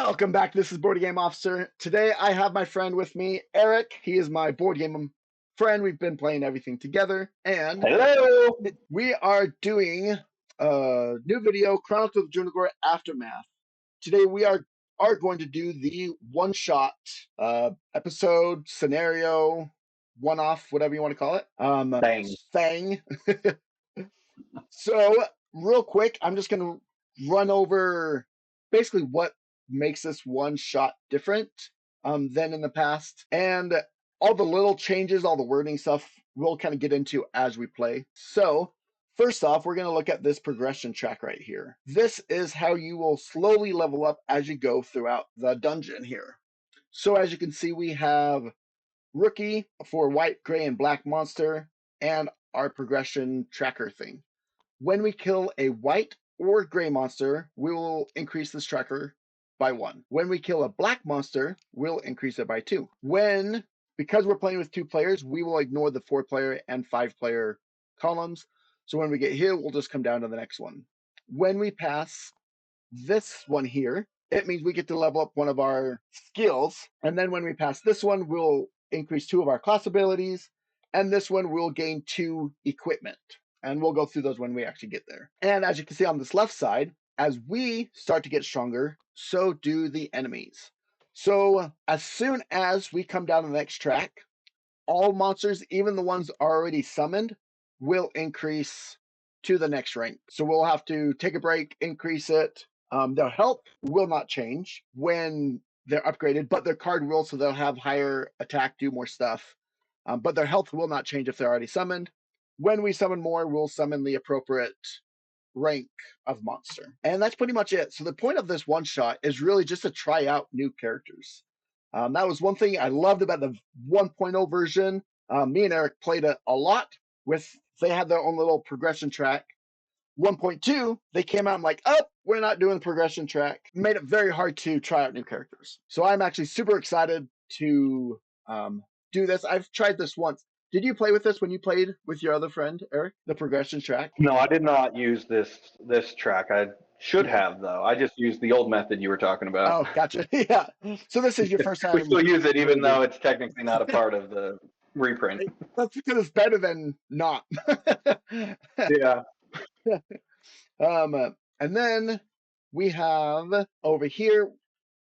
Welcome back. This is Board Game Officer. Today I have my friend with me, Eric. He is my board game friend. We've been playing everything together, and Hello. we are doing a new video, Chronicles of Drunagor Aftermath. Today we are going to do the one-shot episode, scenario, one-off, whatever you want to call it. Thing. So, real quick, I'm just going to run over basically what makes this one shot different than in the past. And all the little changes, all the wording stuff, we'll kind of get into as we play. So, first off, we're going to look at this progression track right here. This is how you will slowly level up as you go throughout the dungeon here. So, as you can see, we have Rookie for white, gray, and black monster, and our progression tracker thing. When we kill a white or gray monster, we will increase this tracker by 1. When we kill a black monster, we'll increase it by 2. Because we're playing with 2 players, we will ignore the 4-player and 5-player columns. So when we get here, we'll just come down to the next one. When we pass this one here, it means we get to level up one of our skills. And then when we pass this one, we'll increase 2 of our class abilities. And this one will gain 2 equipment. And we'll go through those when we actually get there. And as you can see on this left side, as we start to get stronger, so do the enemies. So as soon as we come down to the next track, all monsters, even the ones already summoned, will increase to the next rank. So we'll have to take a break, increase it. Their health will not change when they're upgraded, but their card will, so they'll have higher attack, do more stuff. But their health will not change if they're already summoned. When we summon more, we'll summon the appropriate rank of monster. And that's pretty much it. So the point of this one shot is really just to try out new characters. That was one thing I loved about the 1.0 version. Me and Eric played it a lot. They had their own little progression track. 1.2, they came out and like, oh, we're not doing the progression track. Made it very hard to try out new characters. So I'm actually super excited to do this. I've tried this once. Did you play with this when you played with your other friend, Eric, the progression track? No, I did not use this track. I should have though. I just used the old method you were talking about. Oh, gotcha. Yeah. So this is your first time. We still use it even though it's technically not a part of the reprint. That's because it's better than not. Yeah. And then we have over here,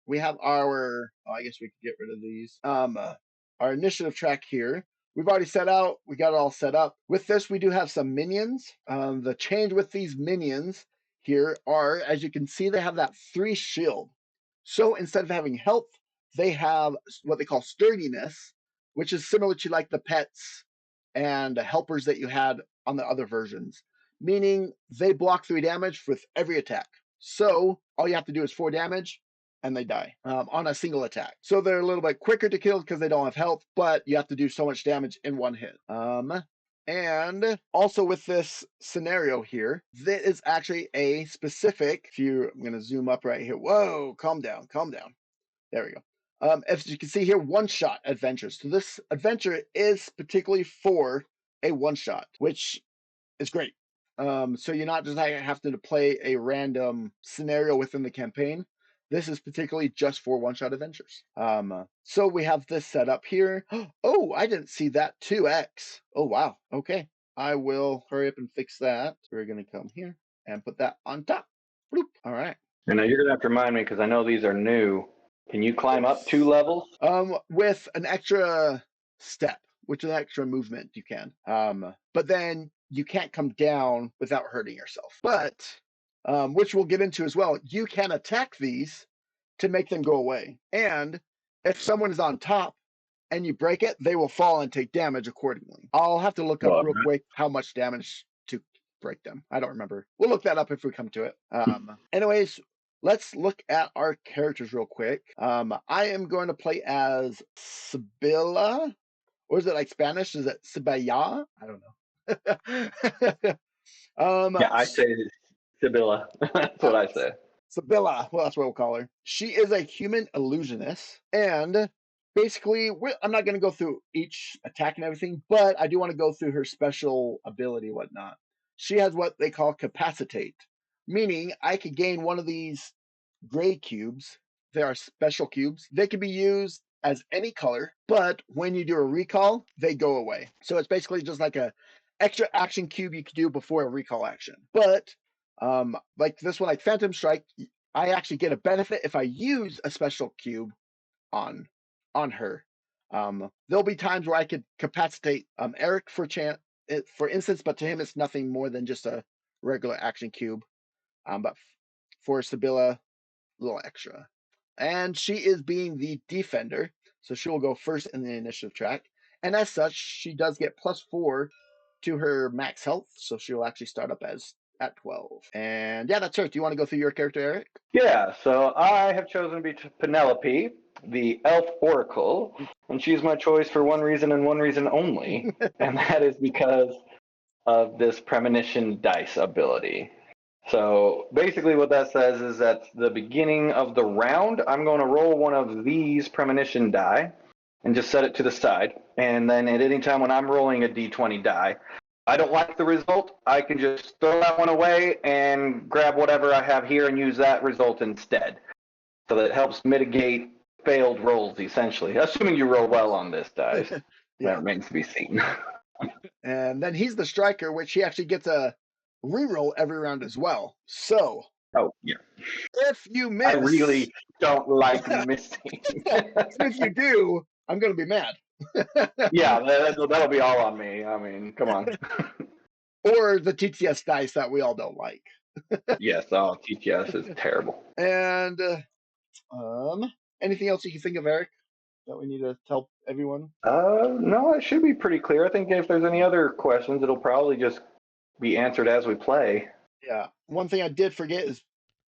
we have our, I guess we could get rid of these, our initiative track here. We've already set out, we got it all set up. With this, we do have some minions. The change with these minions here are, as you can see, they have that 3 shield. So instead of having health, they have what they call sturdiness, which is similar to like the pets and helpers that you had on the other versions, meaning they block 3 damage with every attack. So all you have to do is 4 damage, and they die on a single attack. So they're a little bit quicker to kill because they don't have health, but you have to do so much damage in one hit. And also with this scenario here, this is actually a specific, I'm going to zoom up right here. Whoa, calm down. There we go. As you can see here, one-shot adventures. So this adventure is particularly for a one-shot, which is great. So you're not just having to play a random scenario within the campaign. This is particularly just for one-shot adventures. So we have this set up here. Oh, I didn't see that 2x. Oh, wow. Okay. I will hurry up and fix that. We're going to come here and put that on top. Bloop. All right. And now you're going to have to remind me because I know these are new. Can you climb up 2 levels? With an extra step, which is an extra movement, you can. But then you can't come down without hurting yourself. But which we'll get into as well, you can attack these to make them go away. And if someone is on top and you break it, they will fall and take damage accordingly. I'll have to look up real quick how much damage to break them. I don't remember. We'll look that up if we come to it. Anyways, let's look at our characters real quick. I am going to play as Sibilla. Or is it like Spanish? Is it Sibaya? I don't know. Yeah, I say Sibilla. That's what I say. Sibilla. Well, that's what we'll call her. She is a human illusionist. And basically, I'm not going to go through each attack and everything, but I do want to go through her special ability and whatnot. She has what they call capacitate, meaning I could gain one of these gray cubes they are special cubes. They can be used as any color, but when you do a recall, they go away. So it's basically just like a extra action cube you could do before a recall action. But like this one, like Phantom Strike, I actually get a benefit if I use a special cube on her. There'll be times where I could capacitate Erick for instance, but to him it's nothing more than just a regular action cube. But for Sibylla, a little extra. And she is being the defender, so she will go first in the initiative track. And as such, she does get +4 to her max health, so she will actually start up as at 12. And yeah, that's her. Do you want to go through your character, Erick? Yeah, so I have chosen to be Penelope, the elf oracle, and she's my choice for one reason and one reason only, and that is because of this premonition dice ability. So basically what that says is at the beginning of the round, I'm going to roll one of these premonition die and just set it to the side. And then at any time when I'm rolling a d20 die, I don't like the result, I can just throw that one away and grab whatever I have here and use that result instead. So that helps mitigate failed rolls, essentially. Assuming you roll well on this dice. Yeah. That remains to be seen. And then he's the striker, which he actually gets a reroll every round as well. So Oh, yeah. if you miss, I really don't like missing. if you do, I'm going to be mad. Yeah, that'll be all on me. I mean, come on. Or the TTS dice that we all don't like. Yes, oh, TTS is terrible. And anything else you can think of, Erick, that we need to tell everyone? No, it should be pretty clear. I think if there's any other questions, it'll probably just be answered as we play. Yeah. One thing I did forget is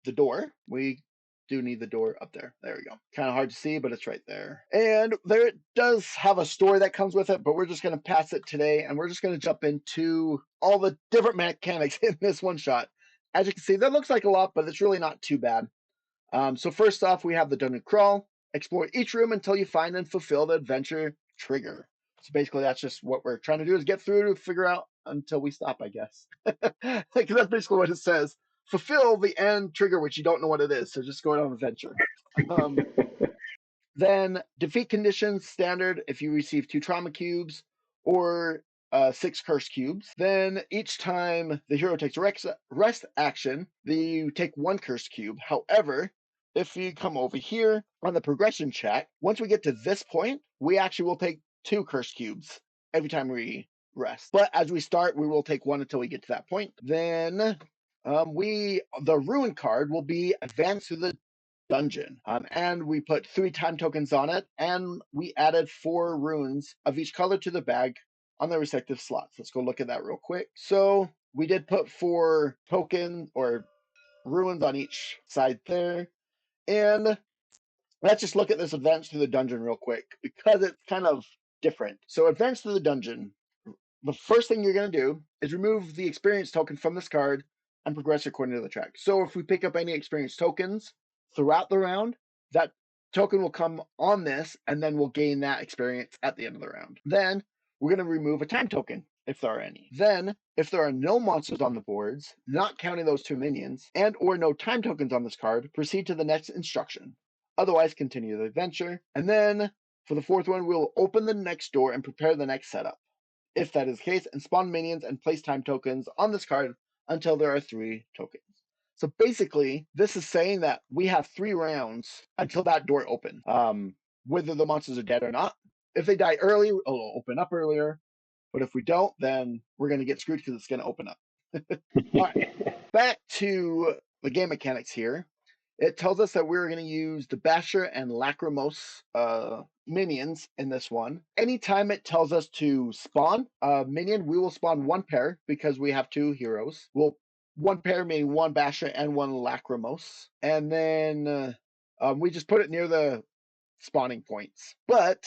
the door. We do need the door up there. There we go. Kind of hard to see, but it's right there. And there it does have a story that comes with it, but we're just going to pass it today, and we're just going to jump into all the different mechanics in this one shot. As you can see, that looks like a lot, but it's really not too bad. So first off, we have the dungeon crawl. Explore each room until you find and fulfill the adventure trigger. So basically, that's just what we're trying to do is get through to figure out until we stop, I guess. Because that's basically what it says. Fulfill the end trigger, which you don't know what it is. So just go on an adventure. Then defeat conditions standard if you receive 2 trauma cubes or 6 curse cubes. Then each time the hero takes a rest action, you take 1 curse cube. However, if you come over here on the progression check, once we get to this point, we actually will take 2 curse cubes every time we rest. But as we start, we will take 1 until we get to that point. Then the ruin card will be advanced through the dungeon. And we put 3 time tokens on it, and we added 4 runes of each color to the bag on their respective slots. Let's go look at that real quick. So we did put 4 tokens or runes on each side there. And let's just look at this advance through the dungeon real quick because it's kind of different. So advance through the dungeon. The first thing you're going to do is remove the experience token from this card and progress according to the track. So if we pick up any experience tokens throughout the round, that token will come on this, and then we'll gain that experience at the end of the round. Then we're going to remove a time token if there are any. Then, if there are no monsters on the boards, not counting those 2 minions, and or no time tokens on this card, proceed to the next instruction. Otherwise, continue the adventure. And then, for the 4th one, we'll open the next door and prepare the next setup. If that is the case, and spawn minions and place time tokens on this card until there are 3 tokens. So basically, this is saying that we have 3 rounds until that door opens, whether the monsters are dead or not. If they die early, it'll open up earlier. But if we don't, then we're going to get screwed because it's going to open up. All right, back to the game mechanics here. It tells us that we're going to use the Basher and Lachrymose minions in this one. Anytime it tells us to spawn a minion, we will spawn 1 pair because we have 2 heroes. We'll 1 pair meaning 1 Basher and 1 Lachrymose. And then we just put it near the spawning points. But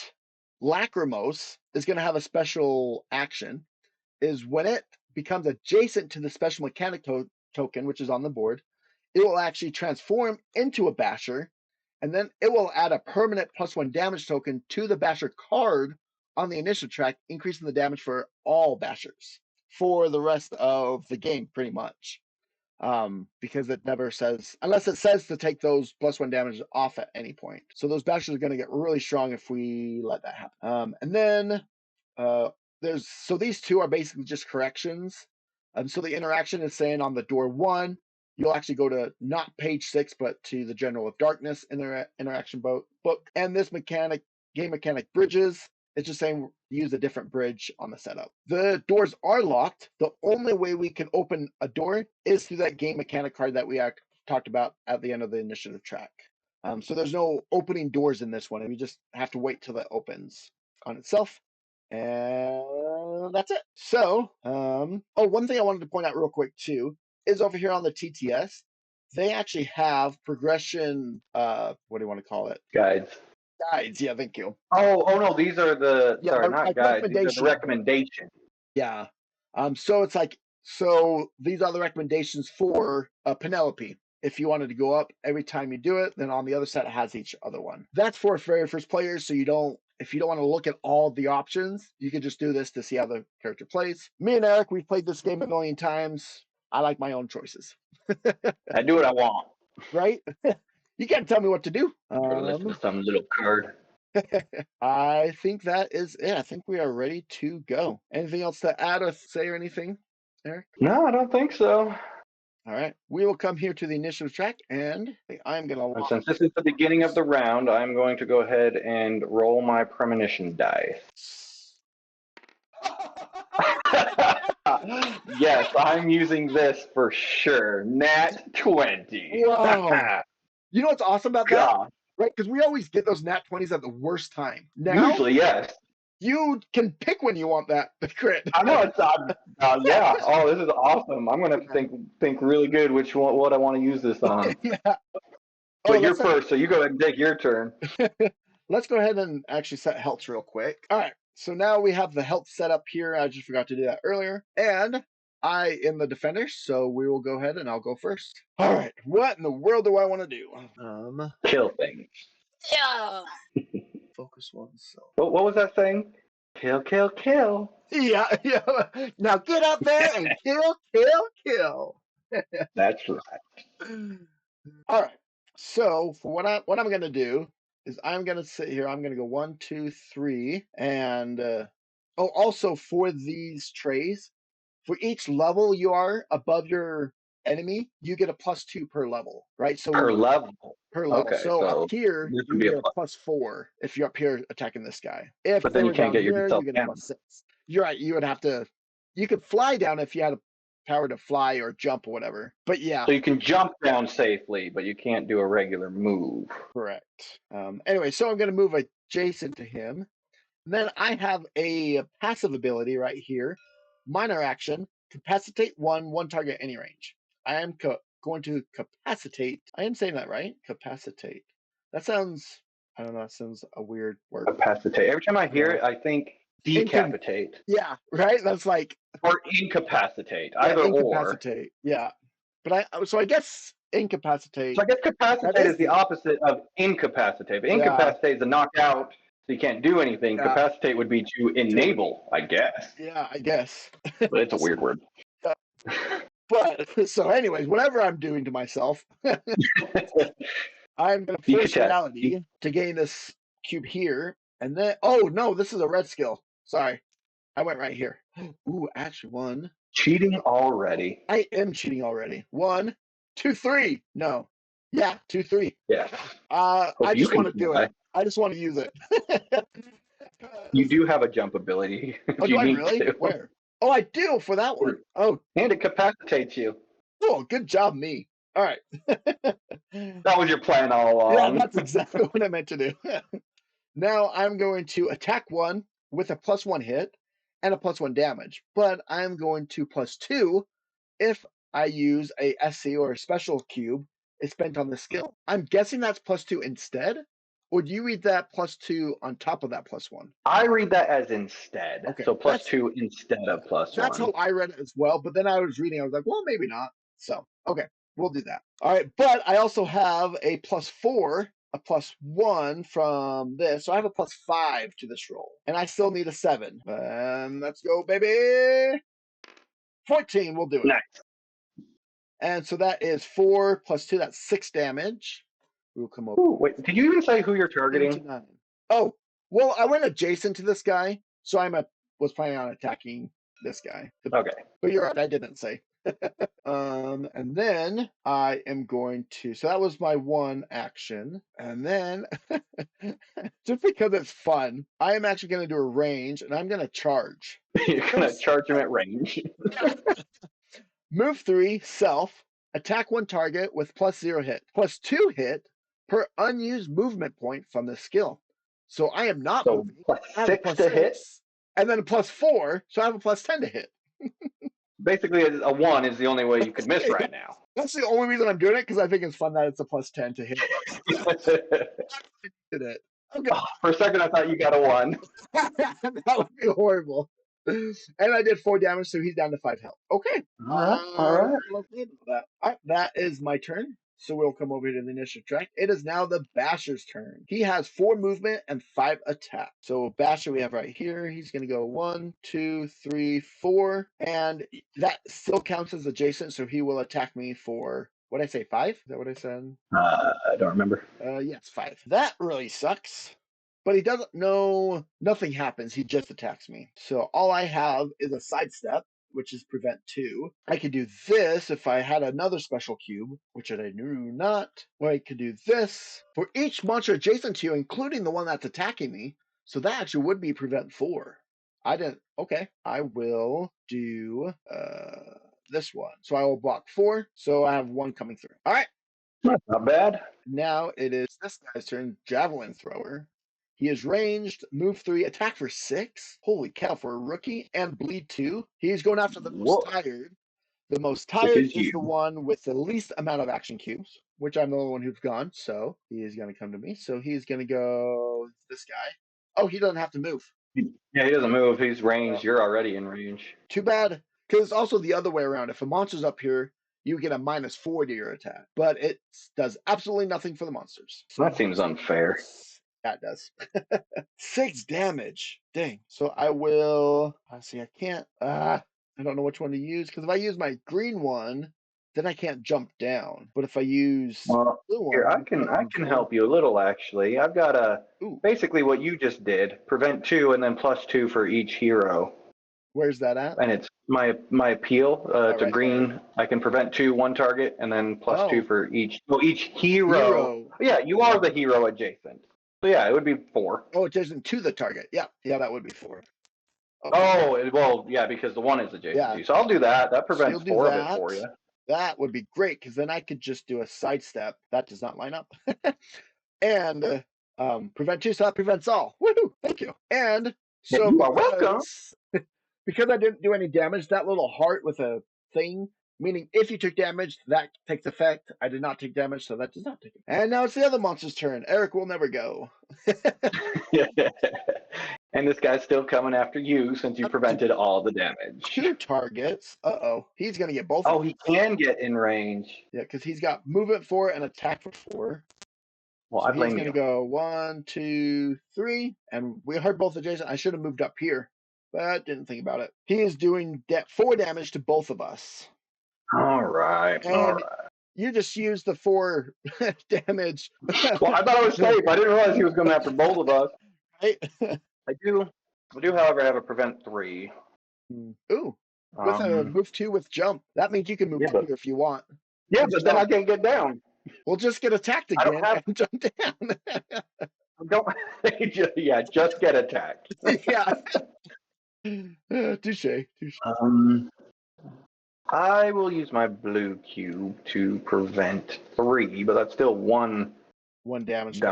Lachrymose is going to have a special action, is when it becomes adjacent to the special mechanic token, which is on the board, it will actually transform into a Basher, and then it will add a permanent +1 damage token to the Basher card on the initiative track, increasing the damage for all Bashers for the rest of the game, pretty much. because it never says, unless it says to take those +1 damage off at any point. So those bashes are going to get really strong if we let that happen. And then so these two are basically just corrections. So the interaction is saying on the door 1, you'll actually go to not page 6, but to the General of Darkness interaction book. And this game mechanic bridges. It's just saying use a different bridge on the setup. The doors are locked. The only way we can open a door is through that game mechanic card that we talked about at the end of the initiative track. So there's no opening doors in this one, and we just have to wait till it opens on itself. And that's it. So, one thing I wanted to point out real quick too is over here on the TTS, they actually have progression. What do you want to call it? Guides. Guides. Yeah, thank you. Oh no, these are the not guides. These are the recommendation. Yeah. So it's like, so these are the recommendations for Penelope. If you wanted to go up every time you do it, then on the other set it has each other one. That's for very first players, so if you don't want to look at all the options, you can just do this to see how the character plays. Me and Eric, we've played this game a million times. I like my own choices. I do what I want. Right? You can't tell me what to do. Or listen to some little card. I think that is it. I think we are ready to go. Anything else to add or say or anything, Eric? No, I don't think so. All right. We will come here to the initiative track, and I'm going to... Since this is the beginning of the round, I'm going to go ahead and roll my premonition dice. Yes, I'm using this for sure. Nat 20. Whoa. You know what's awesome about that? Right? Because we always get those nat 20s at the worst time. Now, usually, yes. You can pick when you want that crit. I know it's yeah. Oh, this is awesome. I'm gonna think really good what I want to use this on. Yeah. But you're first, so you go ahead and take your turn. Let's go ahead and actually set health real quick. All right. So now we have the health set up here. I just forgot to do that earlier. And I am the defender, so we will go ahead and I'll go first. All right. What in the world do I want to do? Kill things. Yeah. Focus oneself. What was that thing? Kill, kill, kill. Yeah. Now get up there and kill. That's right. All right. So for what I'm gonna do is I'm gonna sit here. I'm gonna go 1, 2, 3, and also for these trays, for each level you are above your enemy, you get a +2 per level, right? So per level. Okay, so up here you get a +4 if you're up here attacking this guy. But then you can't get yourself down. A +6. You're right. You would have to. You could fly down if you had a power to fly or jump or whatever. But yeah. So you can jump down safely, but you can't do a regular move. Correct. Anyway, so I'm going to move adjacent to him. Then I have a passive ability right here. Minor action. Capacitate one target any range. I am going to capacitate. I am saying that right? Capacitate. That sounds, I don't know, that sounds a weird word. Capacitate. Every time I hear it, I think decapitate. Yeah, right? That's like... Or incapacitate. Either incapacitate. Yeah. But I guess incapacitate. So I guess capacitate is the opposite of incapacitate. But incapacitate is a knockout, so you can't do anything. Yeah. Capacitate would be to enable, I guess. Yeah, I guess. But it's a weird word. But, so anyways, whatever I'm doing to myself, I'm going to force reality to gain this cube here. And then, oh no, this is a red skill. Sorry. I went right here. Ooh, actually 1. Cheating already. I am cheating already. 1, 2, 3. No. Yeah, 2, 3. Yeah. I just want to do it. I just want to use it. You do have a jump ability. Oh, do I really? Where? Oh, I do for that one. Oh. And it capacitates you. Oh, good job, me. All right. That was your plan all along. Yeah, that's exactly what I meant to do. Now I'm going to attack 1 with a +1 hit and a +1 damage, but I'm going to +2 if I use a SC or a special cube. It's spent on the skill. I'm guessing that's +2 instead, or do you read that +2 on top of that +1? I read that as instead. Okay, so +2 instead of +1. That's how I read it as well, but then I was reading, I was like, well, maybe not. So, okay, we'll do that. All right, but I also have a +4, a +1 from this, so I have a +5 to this roll, and I still need a 7. Let's go, baby! 14, we'll do it. Nice. And so that is 4 plus 2. That's 6 damage. We'll come over. Ooh, wait, did you even say who you're 10 to targeting? 9. Oh, well, I went adjacent to this guy, so was planning on attacking this guy. Okay. But you're right, I didn't say. And then I am going to. So that was my one action, and then just because it's fun, I am actually going to do a range, and I'm going to charge. You're gonna charge him at range. Move 3, self, attack one target with +0 hit, +2 hit per unused movement point from the skill. So I am not So moving. I have a +6 to hit. +6, and then a +4, so I have a +10 to hit. Basically, a 1 is the only way you could miss right now. That's the only reason I'm doing it, because I think it's fun that it's a +10 to hit. Did it. Okay. For a second, I thought you got a 1. That would be horrible. And I did 4 damage, so he's down to 5 health. Okay. All right. Let's do that. All right, that is my turn. So we'll come over to the initiative track. It is now the Basher's turn. He has 4 movement and 5 attack. So Basher we have right here. He's going to go 1, 2, 3, 4. And that still counts as adjacent, so he will attack me for, what did I say, 5? Is that what I said? I don't remember. Yes, 5. That really sucks. But he doesn't know, nothing happens. He just attacks me. So all I have is a sidestep, which is prevent 2. I could do this if I had another special cube, which I do not. Or I could do this for each monster adjacent to you, including the one that's attacking me. So that actually would be prevent 4. I didn't. Okay, I will do this one. So I will block 4. So I have 1 coming through. All right. Not bad. Now it is this guy's turn, Javelin Thrower. He is ranged, move 3, attack for 6. Holy cow, for a rookie, and bleed 2. He's going after the most tired. The most tired is the one with the least amount of action cubes, which I'm the only one who's gone. So he is going to come to me. So he's going to go this guy. Oh, he doesn't have to move. Yeah, he doesn't move. He's ranged. You're already in range. Too bad, because it's also the other way around. If a monster's up here, you get a -4 to your attack, but it does absolutely nothing for the monsters. So that seems unfair. That does. 6 damage. Dang. So I will. I see. I can't. I don't know which one to use, because if I use my green one, then I can't jump down. But if I use blue one, here I can help you a little actually. I've got basically what you just did. Prevent 2 and then +2 for each hero. Where's that at? And it's my appeal to green. There. I can prevent 2 one target and then +2 for each. Well, each hero. Yeah, you are the hero adjacent. So yeah, it would be 4. Oh, adjacent to the target. Yeah, that would be 4. Okay. Oh, well, yeah, because the 1 is adjacent to you. So I'll do that. That prevents 4 of it for you. That would be great, because then I could just do a sidestep. That does not line up. And prevent 2, so that prevents all. Woohoo! Thank you. And so you are welcome. Because I didn't do any damage, that little heart with a thing, meaning if you took damage, that takes effect. I did not take damage, so that does not take effect. And now it's the other monster's turn. Eric will never go. And this guy's still coming after you since you prevented all the damage. 2 targets. Uh-oh. He's going to get both. Oh, he can get in range. Yeah, because he's got movement 4 and attack for 4. Well, so I blame he's going to go 1, 2, 3. And we heard both adjacent. I should have moved up here, but didn't think about it. He is doing 4 damage to both of us. All right. And you just used the 4 damage. Well, I thought I was safe. I didn't realize he was going after both of us. Right? I do, however, have a prevent 3. Ooh. With a move 2 with jump. That means you can move 2 if you want. Yeah, but then I can't get down. We'll just get attacked again and jump down. Just get attacked. Yeah. Touche. I will use my blue cube to prevent 3, but that's still 1 damage.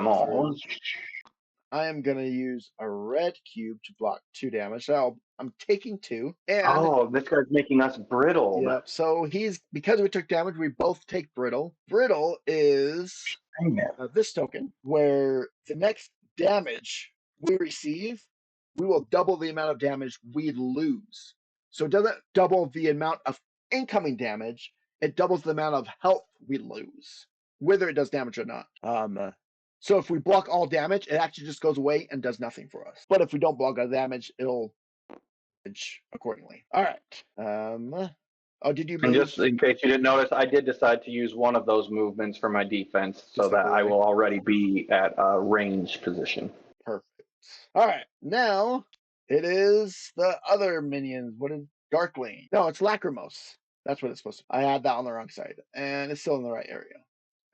I am going to use a red cube to block 2 damage. So I'm taking 2. And this guy's making us brittle. Yeah, so because we took damage, we both take brittle. Brittle is this token, where the next damage we receive, we will double the amount of damage we lose. So it doesn't double the amount of incoming damage, it doubles the amount of health we lose, whether it does damage or not. So if we block all damage, it actually just goes away and does nothing for us. But if we don't block all damage, it'll damage accordingly. All right. Oh, did you And move? just in case you didn't notice, I did decide to use one of those movements for my defense so that I will already be at a range position. Perfect. All right, now it is the other minions. What is Darkling? No, it's Lacrimose. That's what it's supposed to be. I had that on the wrong side, and it's still in the right area.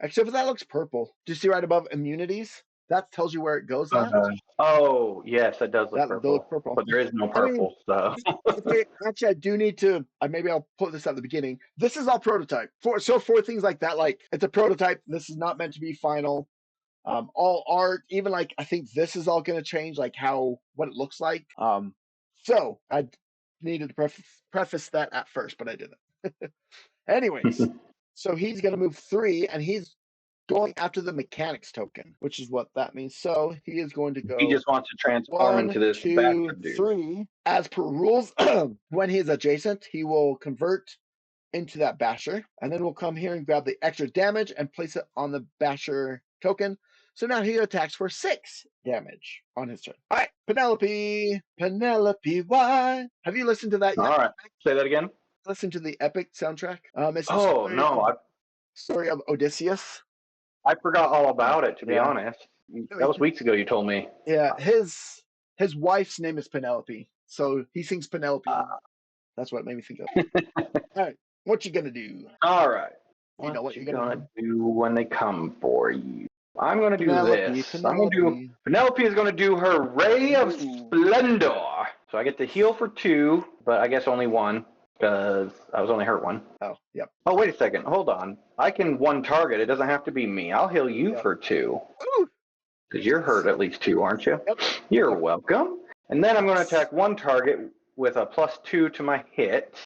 Except for that looks purple. Do you see right above immunities? That tells you where it goes at. Oh, yes, it does look That purple. looks purple. But there is no I mean, purple, so. okay, actually, I do need to. Maybe I'll put this at the beginning. This is all prototype. For things like that, like it's a prototype. This is not meant to be final. All art, even like I think this is all going to change, like what it looks like. So I needed to preface that at first, but I didn't. Anyways, so he's going to move 3, and he's going after the mechanics token, which is what that means. So he is going to go. He just wants to transform 1, into this 2, bastard dude. 3. As per rules, when he is adjacent, he will convert into that basher, and then we'll come here and grab the extra damage and place it on the basher token. So now he attacks for 6 damage on his turn. All right, Penelope, why? Have you listened to that yet? All right, say that again. Listen to the epic soundtrack. It's story of Odysseus. I forgot all about it, to be honest. That was weeks ago. You told me. Yeah, his wife's name is Penelope, so he sings Penelope. That's what it made me think of. All right, what you gonna do? All right. You know what you're gonna do when they come for you. I'm gonna do this. Penelope. Penelope is gonna do her Ray of Splendor. So I get to heal for 2, but I guess only 1 because I was only hurt 1. Oh, yep. Oh, wait a second. Hold on. I can 1 target. It doesn't have to be me. I'll heal you for 2. Because you're hurt at least 2, aren't you? Yep. You're welcome. And then I'm going to attack 1 target with a +2 to my hit.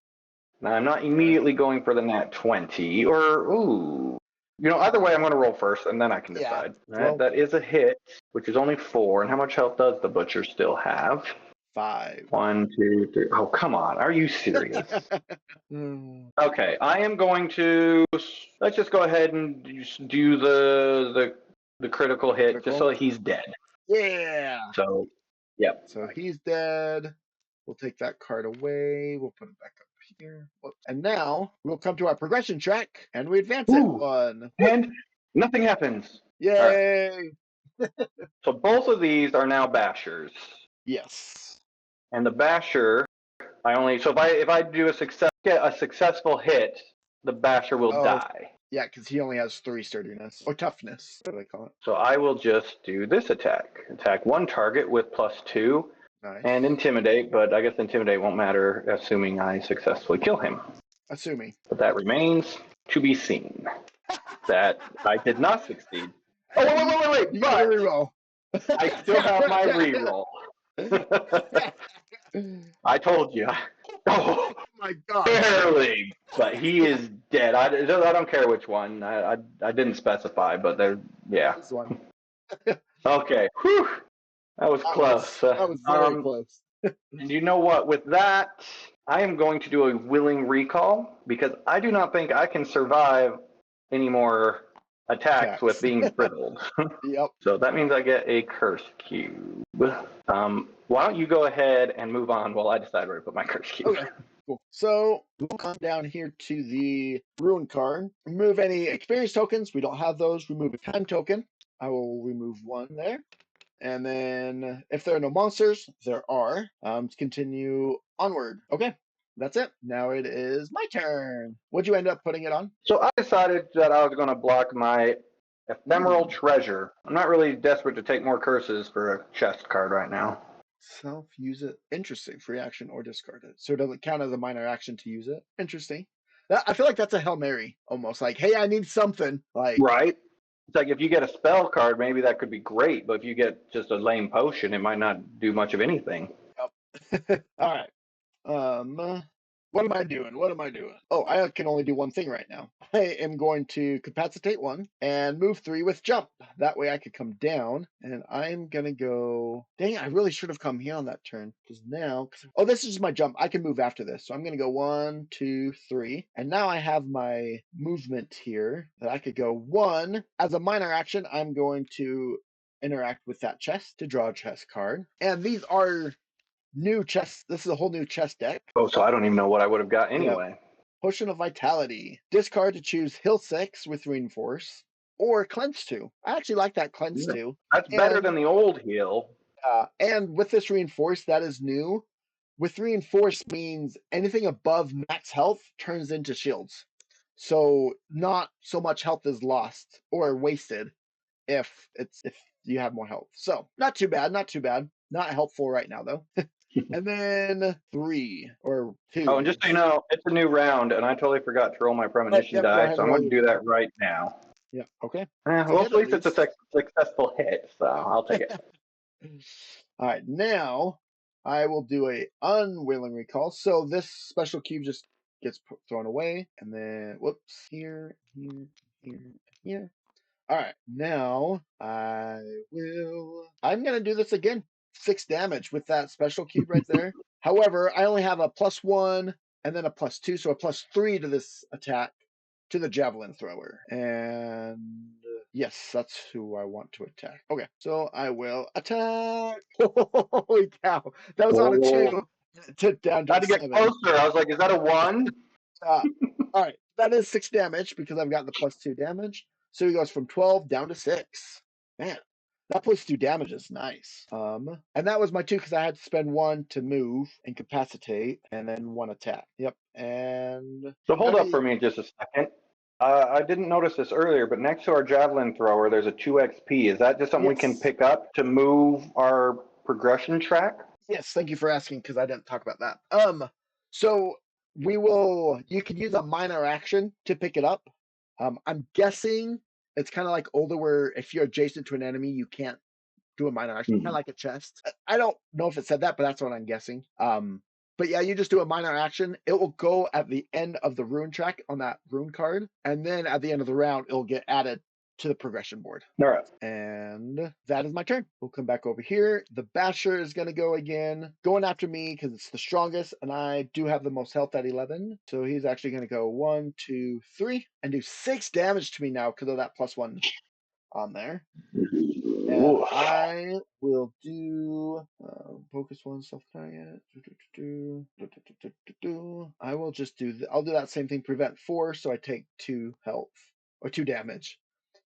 Now, I'm not immediately going for the nat 20, or, either way, I'm going to roll first, and then I can decide. Yeah. All right, that is a hit, which is only 4. And how much health does the Butcher still have? 5. 1, 2, 3. Oh, come on. Are you serious? Okay, I am going to, let's just go ahead and do the critical hit, just so that he's dead. Yeah. So, yep. So he's dead. We'll take that card away. We'll put it back up here. And now we'll come to our progression track, and we advance it 1. And nothing happens. Yay! Right. So both of these are now bashers. Yes. And the basher, if I do get a successful hit, the basher will die. Yeah, because he only has 3 sturdiness or toughness. What do they call it? So I will just do this attack. Attack 1 target with +2. Nice. And intimidate, but I guess intimidate won't matter, assuming I successfully kill him. Assuming. But that remains to be seen. That I did not succeed. Oh, wait. You got a reroll. I still have my reroll. I told you. Oh my God. Barely. But he is dead. I don't care which one. I didn't specify, but yeah. This one. Okay. Whew. That was close. That was very close. And you know what? With that, I am going to do a willing recall because I do not think I can survive any more attacks with being brittled. Yep. So that means I get a curse cube. Why don't you go ahead and move on while I decide where to put my curse cube? Okay. Cool. So we'll come down here to the ruin card. Remove any experience tokens. We don't have those. Remove a time token. I will remove 1 there. And then if there are no monsters, there are. Continue onward. Okay, that's it. Now it is my turn. What'd you end up putting it on? So I decided that I was going to block my ephemeral treasure. I'm not really desperate to take more curses for a chest card right now. Use it. Interesting. Free action or discard it. So it doesn't count as a minor action to use it. Interesting. I feel like that's a Hail Mary almost. Like, hey, I need something. Like, right. It's like if you get a spell card, maybe that could be great, but if you get just a lame potion, it might not do much of anything. Yep. All right. What am I doing? Oh, I can only do one thing right now. I am going to capacitate 1 and move 3 with jump. That way I could come down, and I'm going to go... Dang, I really should have come here on that turn. Because now... Oh, this is my jump. I can move after this. So I'm going to go 1, 2, 3. And now I have my movement here that I could go 1. As a minor action, I'm going to interact with that chest to draw a chest card. And these are... new chest. This is a whole new chest deck. Oh, so I don't even know what I would have got anyway. Potion of Vitality. Discard to choose Heal 6 with Reinforce or Cleanse 2. I actually like that Cleanse 2. That's better than the old heal. And with this Reinforce, that is new. With Reinforce means anything above max health turns into shields. So not so much health is lost or wasted if you have more health. So not too bad, not too bad. Not helpful right now though. And then 3 or 2. Oh, and just so you know, it's a new round, and I totally forgot to roll my premonition Yep, go die, ahead so and I'm roll going to your do that right now. Yeah, okay. Well, at least it's a successful hit, so I'll take it. All right, now I will do a unwilling recall. So this special cube just gets thrown away, and then whoops, here. All right, now I'm gonna do this again. 6 damage with that special cube right there. However, I only have a +1 and then a +2, so a +3 to this attack to the javelin thrower. And yes, that's who I want to attack. Okay, so I will attack. Holy cow! That was on a 2 down to I a had to get 7. closer. I was like, is that a 1? All right, that is 6 damage because I've got the +2 damage. So he goes from 12 down to 6. Man, that +2 damage is nice. And that was my 2 because I had to spend 1 to move, incapacitate, and then 1 attack. Yep, and So hold up for me just a second. I didn't notice this earlier, but next to our javelin thrower, there's a 2 XP. Is that just something we can pick up to move our progression track? Yes, thank you for asking because I didn't talk about that. So you can use a minor action to pick it up. I'm guessing it's kind of like older where if you're adjacent to an enemy, you can't do a minor action, kind of like a chest. I don't know if it said that, but that's what I'm guessing. But yeah, you just do a minor action. It will go at the end of the rune track on that rune card, and then at the end of the round, it'll get added to the progression board. All right. And that is my turn. We'll come back over here. The Basher is going to go again, going after me because it's the strongest, and I do have the most health at 11. So he's actually going to go 1, 2, 3, and do 6 damage to me now because of that +1 on there. And I will do focus 1 self target. I will just do I'll do that same thing. Prevent 4, so I take 2 health or 2 damage.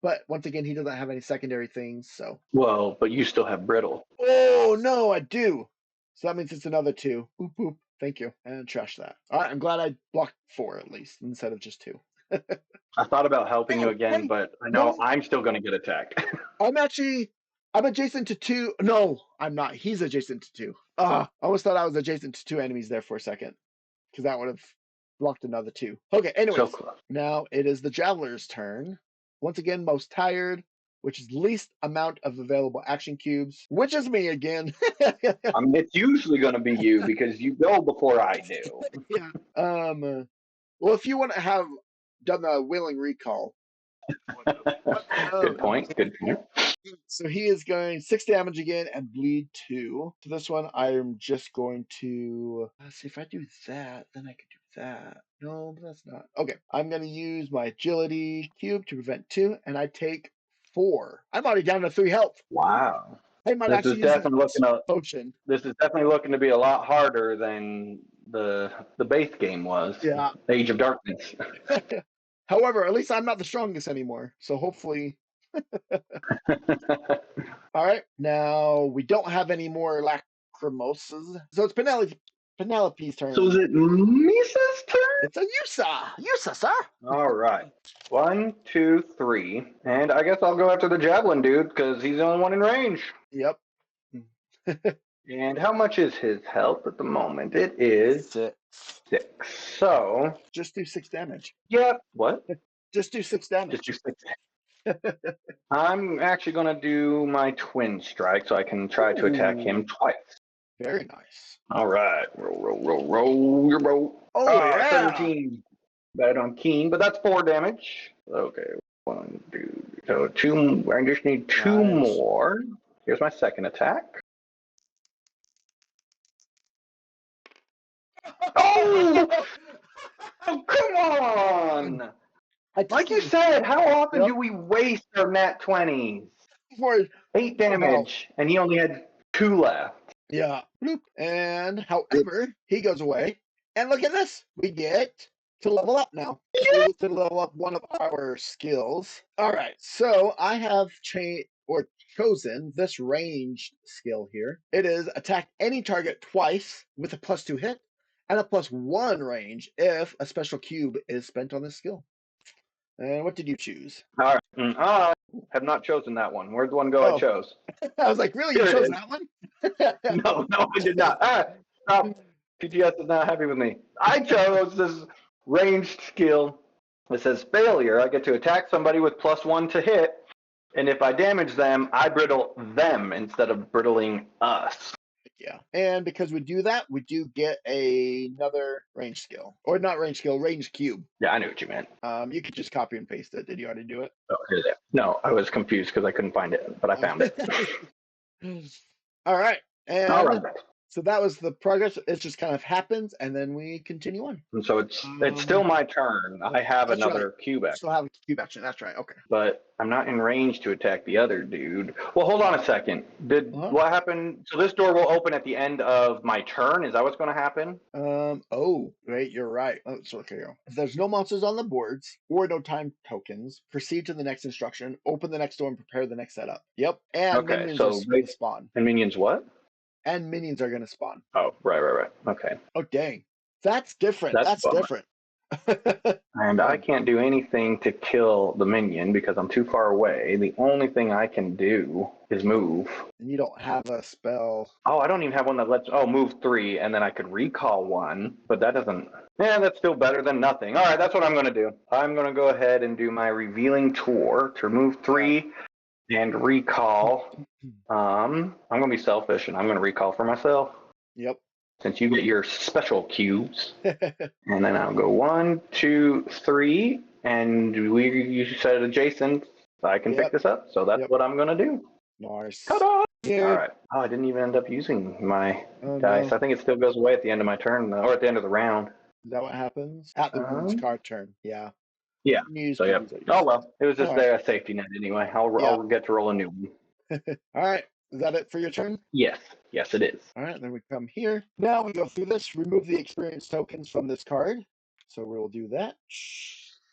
But once again, he doesn't have any secondary things, so. Well, but you still have brittle. Oh no, I do. So that means it's another 2. Boop boop. Thank you, and trash that. All right, I'm glad I blocked 4 at least instead of just 2. I thought about helping you again, but I know I'm still going to get attacked. I'm adjacent to 2. No, I'm not. He's adjacent to 2. I almost thought I was adjacent to 2 enemies there for a second, because that would have blocked another 2. Okay, anyways, now it is the Javeler's turn. Once again, most tired, which is least amount of available action cubes, which is me again. I mean, it's usually going to be you because you go before I do. Yeah. Well, if you want to have done the willing recall. Good point. Good point. So he is going 6 damage again and bleed 2. To this one, I'm just going to see if I do that, then I could do that. No, but that's not. Okay, I'm going to use my agility cube to prevent 2, and I take 4. I'm already down to 3 health. Wow. I might actually use this potion. This is definitely looking to be a lot harder than the base game was. Yeah. Age of Darkness. However, at least I'm not the strongest anymore, so hopefully. All right, now we don't have any more lacrimosas, so it's Penelope's turn. So is it Misa's turn? It's a Yusa, sir. All right, 1, 2, 3, and I guess I'll go after the javelin dude because he's the only one in range. Yep. And how much is his health at the moment? It is 6. So just do 6 damage. Yep. What? Just do 6 damage. Just do 6. I'm actually going to do my twin strike so I can try to attack him twice. Very nice. All right. Roll your boat. Oh, yeah. 17. Bad on Keen, but that's 4 damage. Okay. 1, 2. So 2. I just need 2 more. Here's my second attack. Oh! Oh, come on! Like you said, how often do we waste our nat 20s? 8 damage, and he only had 2 left. Yeah. And however, he goes away. And look at this. We get to level up now. So we get to level up one of our skills. All right, so I have chosen this ranged skill here. It is attack any target twice with a +2 hit and a +1 range if a special cube is spent on this skill. And what did you choose? All right. I have not chosen that one. Where'd the one go I chose? I was like, really? Here You it chose is. that one? No, I did not. All right, stop. PTS is not happy with me. I chose this ranged skill. It says failure. I get to attack somebody with +1 to hit, and if I damage them, I brittle them instead of brittling us. Yeah, and because we do that, we do get another range skill, or not range skill, range cube. Yeah, I knew what you meant. You could just copy and paste it. Did you already do it? Oh, here's it. No, I was confused because I couldn't find it, but I found it. All right, and All right. so that was the progress. It just kind of happens, and then we continue on. And so it's still my turn. I have another right. cube action. Still have a cube action. That's right. Okay. But I'm not in range to attack the other dude. Well, hold on a second. What happened? So this door will open at the end of my turn. Is that what's going to happen? Oh, right. You're right. So okay. If there's no monsters on the boards or no time tokens, proceed to the next instruction. Open the next door and prepare the next setup. Yep. And minions are going to spawn. And minions what? And minions are going to spawn. Oh, right. Okay. Oh, dang. That's different. That's different. And I can't do anything to kill the minion because I'm too far away. The only thing I can do is move. And you don't have a spell. Oh, I don't even have one that lets... Oh, move 3, and then I could recall 1. But that doesn't... Yeah, that's still better than nothing. All right, that's what I'm going to do. I'm going to go ahead and do my revealing tour to remove 3 and recall. I'm going to be selfish, and I'm going to recall for myself. Yep. Since you get your special cubes. And then I'll go 1, 2, 3, and you said adjacent. I can pick this up, so that's what I'm going to do. Nice. Ta-da! Yeah. All right. Oh, I didn't even end up using my dice. No. I think it still goes away at the end of my turn, or at the end of the round. Is that what happens? At the woman's card turn, yeah. Yeah. So, yeah. Oh, well. It was just there a safety net anyway. I'll get to roll a new one. All right. Is that it for your turn? Yes. Yes, it is. All right. Then we come here. Now we go through this. Remove the experience tokens from this card. So we'll do that.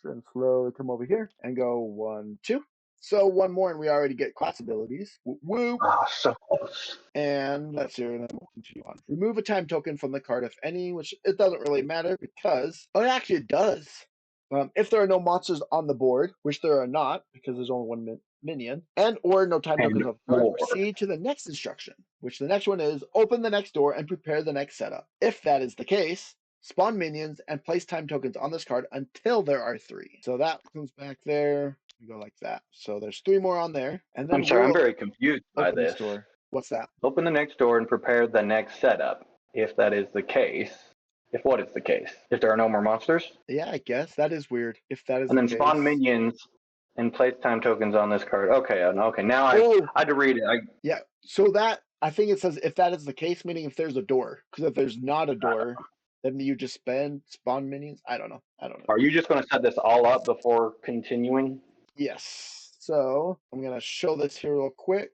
And slowly come over here and go 1, 2. So one more, and we already get class abilities. Woo! Oh, so close. And let's see, and then we'll continue on. Remove a time token from the card, if any, which it doesn't really matter because... Oh, actually, it does. If there are no monsters on the board, which there are not, because there's only one minion, and or no time tokens on the card, proceed to the next instruction, which the next one is open the next door and prepare the next setup. If that is the case, spawn minions and place time tokens on this card until there are 3. So that comes back there. We go like that. So there's 3 more on there. And then I'm sorry, I'm very confused by this. What's that? Open the next door and prepare the next setup. If that is the case. If what is the case? If there are no more monsters? Yeah, I guess. That is weird. If that is the case. And then spawn minions and place time tokens on this card. Okay, now I had to read it. Yeah, so that, I think it says if that is the case, meaning if there's a door. Because if there's not a door, then you just spawn minions. I don't know. Are you just going to set this all up before continuing? Yes. So I'm going to show this here real quick.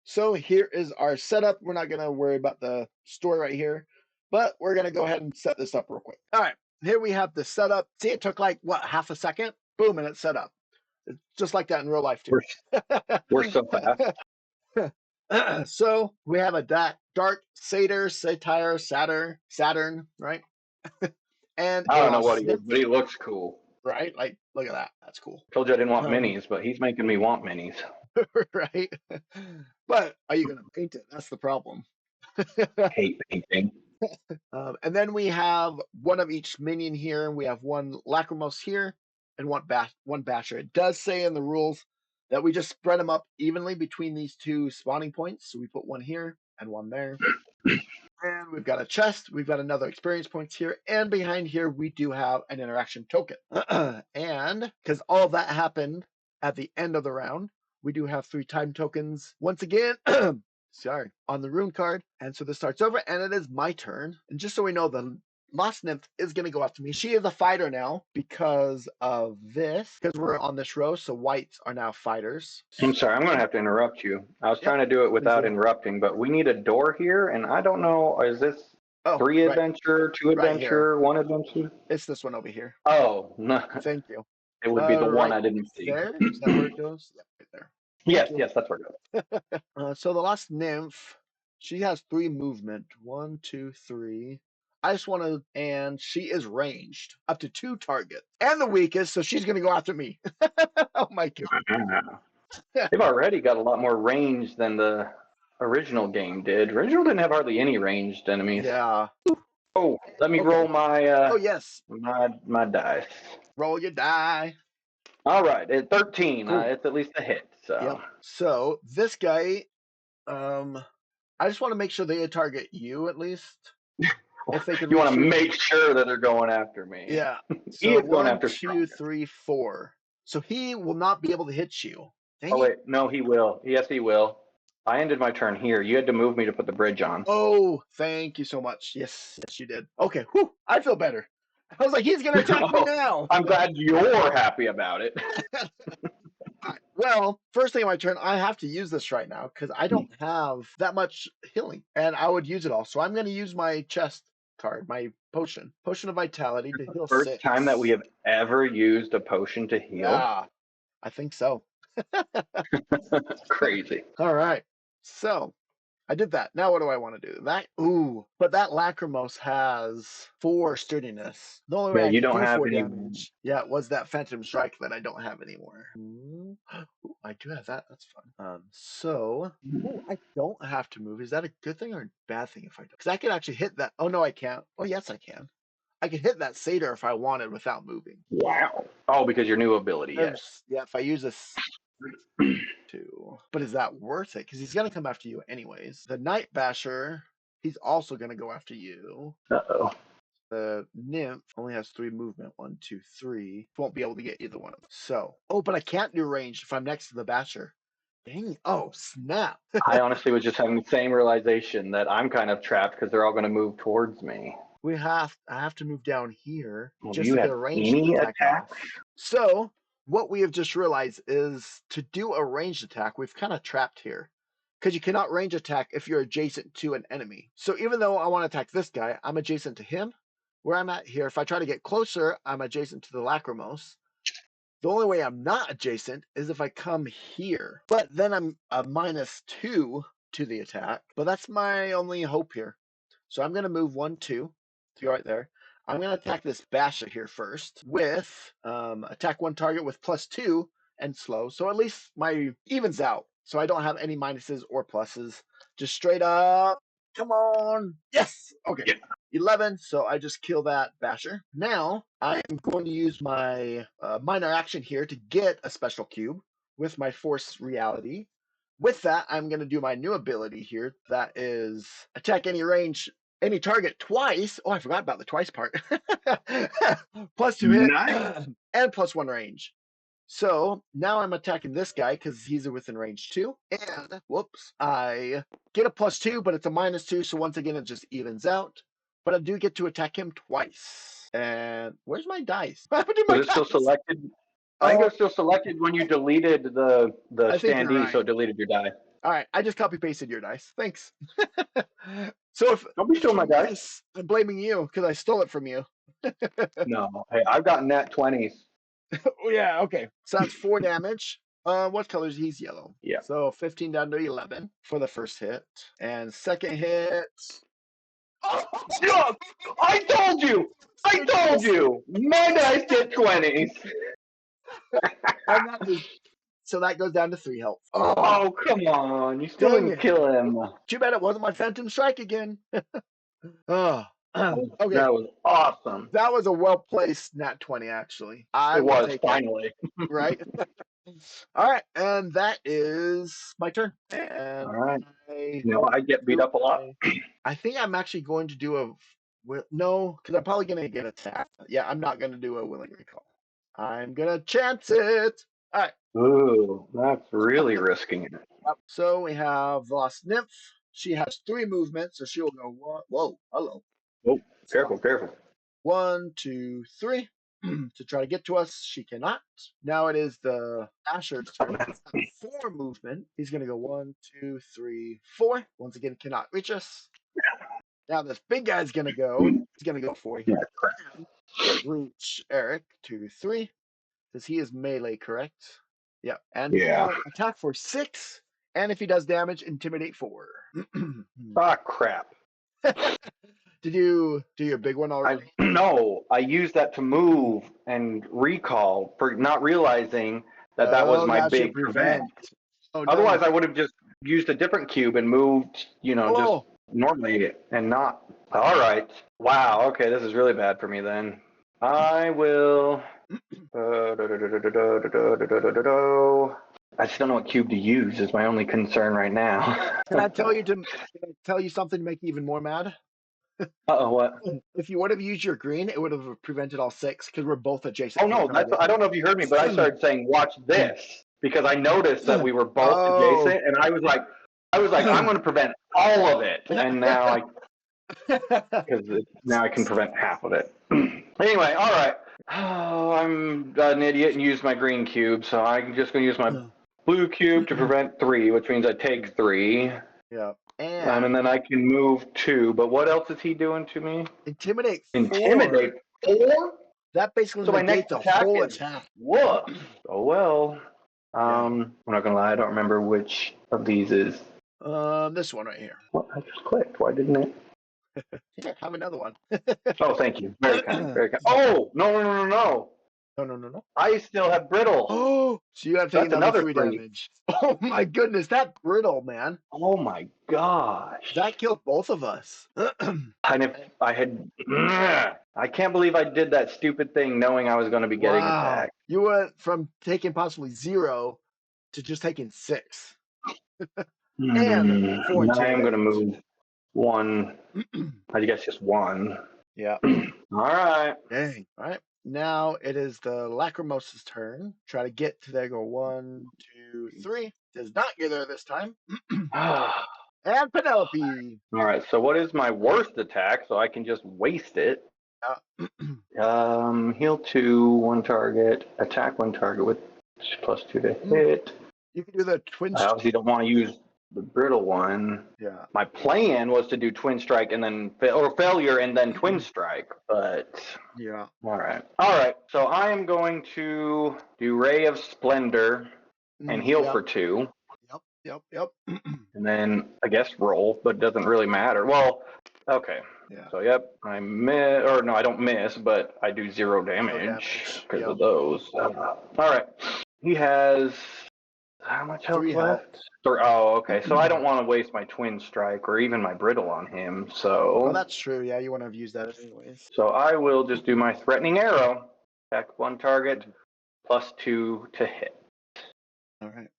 So here is our setup. We're not going to worry about the store right here, but we're going to go ahead and set this up real quick. All right. Here we have the setup. See, it took like, half a second? Boom, and it's set up. It's just like that in real life, too. We're so fast. So we have a dark Satyr, Saturn, right? And I don't know what he is, but he looks cool. Right? Like, look at that. That's cool. Told you I didn't want minis, but he's making me want minis. Right? But are you going to paint it? That's the problem. Hate painting. And then we have one of each minion here. We have one Lacrimose here and one Basher. It does say in the rules that we just spread them up evenly between these 2 spawning points. So we put one here and one there. And we've got a chest. We've got another experience points here. And behind here, we do have an interaction token. And because all of that happened at the end of the round, we do have 3 time tokens once again. Sorry, on the rune card. And so this starts over, and it is my turn. And just so we know, the Lost Nymph is going to go after me. She is a fighter now because of this, because we're on this row, so whites are now fighters. I'm sorry, I'm going to have to interrupt you. I was trying to do it without interrupting, but we need a door here, and I don't know, is this Oh, 3 right, adventure, 2 right here. adventure, 1 adventure? It's this one over here. Oh, no. Thank you. It would be the one Right I didn't see. there. Is that where it goes? Yeah, right there. Thank Yes, you. yes, that's where it goes. So the last nymph, she has 3 movement. 1, 2, 3. I just want to, and she is ranged up to 2 targets, and the weakest, so she's going to go after me. Oh my god! They've already got a lot more range than the original game did. Original didn't have hardly any ranged enemies. Yeah. Oh, let me Okay. roll my Oh yes. my dice. Roll your die. All right, at 13, Cool. it's at least a hit. So Yep. So this guy, I just want to make sure they target you at least. If they can you want reach to you. make sure that they're going after me. Yeah. He So is going 1, after 2, stronger. 3, 4. So he will not be able to hit you. Dang Oh it. wait, no, he will. Yes, he will. I ended my turn here. You had to move me to put the bridge on. Oh, thank you so much. Yes, yes, you did. Okay, whew, I feel better. I was like, he's gonna attack me Oh, now. I'm glad you're happy about it. Well, first thing on my turn, I have to use this right now because I don't have that much healing, and I would use it all. So I'm going to use my chest card, my potion of vitality to heal First 6. time that we have ever used a potion to heal. Yeah, I think so. Crazy. All right, so I did that. Now what do I want to do? That but that Lacrimose has 4 sturdiness. The only Yeah, way I you could don't do have 4 any. damage, yeah, was that Phantom Strike that I don't have anymore. Ooh, I do have that. That's fun. I don't have to move. Is that a good thing or a bad thing if I don't? Because I could actually hit that. Oh no, I can't. Oh yes, I can. I could hit that satyr if I wanted without moving. Wow. Oh, because your new ability, yes. Yeah, if I use this too. But is that worth it? Because he's gonna come after you anyways. The Night Basher, he's also gonna go after you. Uh-oh. The nymph only has 3 movement. 1, 2, 3. Won't be able to get either one of them. So, but I can't do ranged if I'm next to the basher. Dang. Oh, snap. I honestly was just having the same realization that I'm kind of trapped because they're all going to move towards me. I have to move down here Well, do just you to get have a ranged any attack attack? off. So, what we have just realized is to do a ranged attack, we've kind of trapped here. Because you cannot range attack if you're adjacent to an enemy. So even though I want to attack this guy, I'm adjacent to him. Where I'm at here, if I try to get closer, I'm adjacent to the Lacrimose. The only way I'm not adjacent is if I come here. But then I'm a -2 to the attack. But that's my only hope here. So I'm going to move 1, 2 to right there. I'm going to attack this Basha here first with attack 1 target with +2 and slow. So at least my evens out. So I don't have any minuses or pluses. Just straight up. Come on. Yes. Okay. Yeah. 11. So I just kill that Basher. Now I'm going to use my minor action here to get a special cube with my Force Reality. With that, I'm going to do my new ability here. That is attack any target twice. Oh, I forgot about the twice part. +2 hit Nice. and +1 range. So now I'm attacking this guy because he's within range 2. And whoops, I get a +2, but it's a -2. So once again, it just evens out. But I do get to attack him twice. And where's my dice? What happened to my Was it still dice? selected? I think it Oh, was still selected when you deleted the I think you're standee, so right. it deleted your die. All right, I just copy pasted your dice. Thanks. So Don't be if stealing you my dice. miss, I'm blaming you because I stole it from you. No. Hey, I've got nat 20s. Oh, yeah, okay. So that's 4 damage. What color is he's yellow? Yeah. So 15 down to 11 for the first hit. And second hit. Oh, I told you! I told you! My dice get 20s. And that goes down to 3 health. Oh, Oh, come on. You still dang didn't it. kill him. Too bad it wasn't my Phantom Strike again. Oh, okay. That was awesome. That was a well placed nat 20, actually. I It will was, take it, finally. right? All right, and that is my turn. And All right. I, I get beat up a lot. I think I'm actually going to do no, because I'm probably going to get attacked. Yeah, I'm not going to do a willing recall. I'm going to chance it. All right. Ooh, that's really risking it. Yep. So we have the Lost Nymph. She has 3 movements, so she'll go one. Whoa, hello. Oh, careful, careful. 1, 2, 3. To try to get to us, she cannot. Now it is the Asher's turn. He's got 4 movement. He's going to go 1, 2, 3, 4. Once again, cannot reach us. Now this big guy's gonna go. He's gonna go for you. Yeah, crap. Reach Eric 2, 3. Because he is melee, correct? Yep. And Yeah. he'll attack for 6. And if he does damage, intimidate 4. Ah, crap. Did you do your big one already? No, I used that to move and recall, for not realizing that that was my that's your big prevent. Oh Otherwise, no. I would have just used a different cube and moved, just Oh. normally and not. All right. Wow. Okay, this is really bad for me then. I will. I just don't know what cube to use. Is my only concern right now. Can I tell you something to make you even more mad? Uh-oh, what? If you would have used your green, it would have prevented all 6 because we're both adjacent Oh to the no, target. I don't know if you heard me, but I started saying, "Watch this," because I noticed that we were both adjacent, and I was like, "I'm going to prevent all of it," and now now I can prevent half of it. Anyway, all right. Oh, I'm an idiot and used my green cube, so I'm just going to use my blue cube to prevent 3, which means I take 3. Yeah. And then I can move 2. But what else is he doing to me? Intimidate 4. Intimidate 4? That basically So my negates next a attack full is attack. woof. Oh well. I'm not gonna lie, I don't remember which of these is. This one right here. What? I just clicked. Why didn't it? Here, have another one. Oh, thank you. Very kind. Very kind. Oh no. No. I still have brittle. Oh, so you got to take That's another another 3 3. damage. Oh my goodness, that brittle, man. Oh my gosh. That killed both of us. And if I had, I can't believe I did that stupid thing knowing I was going to be getting attacked. You went from taking possibly 0 to just taking 6. And 4 Now I am going to intimidate. move 1. I guess just 1. Yeah. All right. Dang. All right. Now it is the Lacrimosa's turn. Try to get to there. Go 1, 2, 3. Does not get there this time. And Penelope. All right. So what is my worst attack? So I can just waste it. Heal 2, 1 target, attack 1 target with +2 to hit. You can do the twin. I obviously don't want to use the brittle one. Yeah. My plan was to do twin strike and then failure and then twin strike, but yeah. All right. So I am going to do Ray of Splendor and heal for 2. Yep. And then I guess roll, but it doesn't really matter. Well, okay. Yeah. So yep, I miss, or no, I don't miss, but I do 0 damage because of those. All right. He has how much health left? Oh, okay. So I don't want to waste my twin strike or even my brittle on him. So that's true. Yeah, you want to have used that anyways. So I will just do my threatening arrow. Attack 1 target, +2 to hit. All right.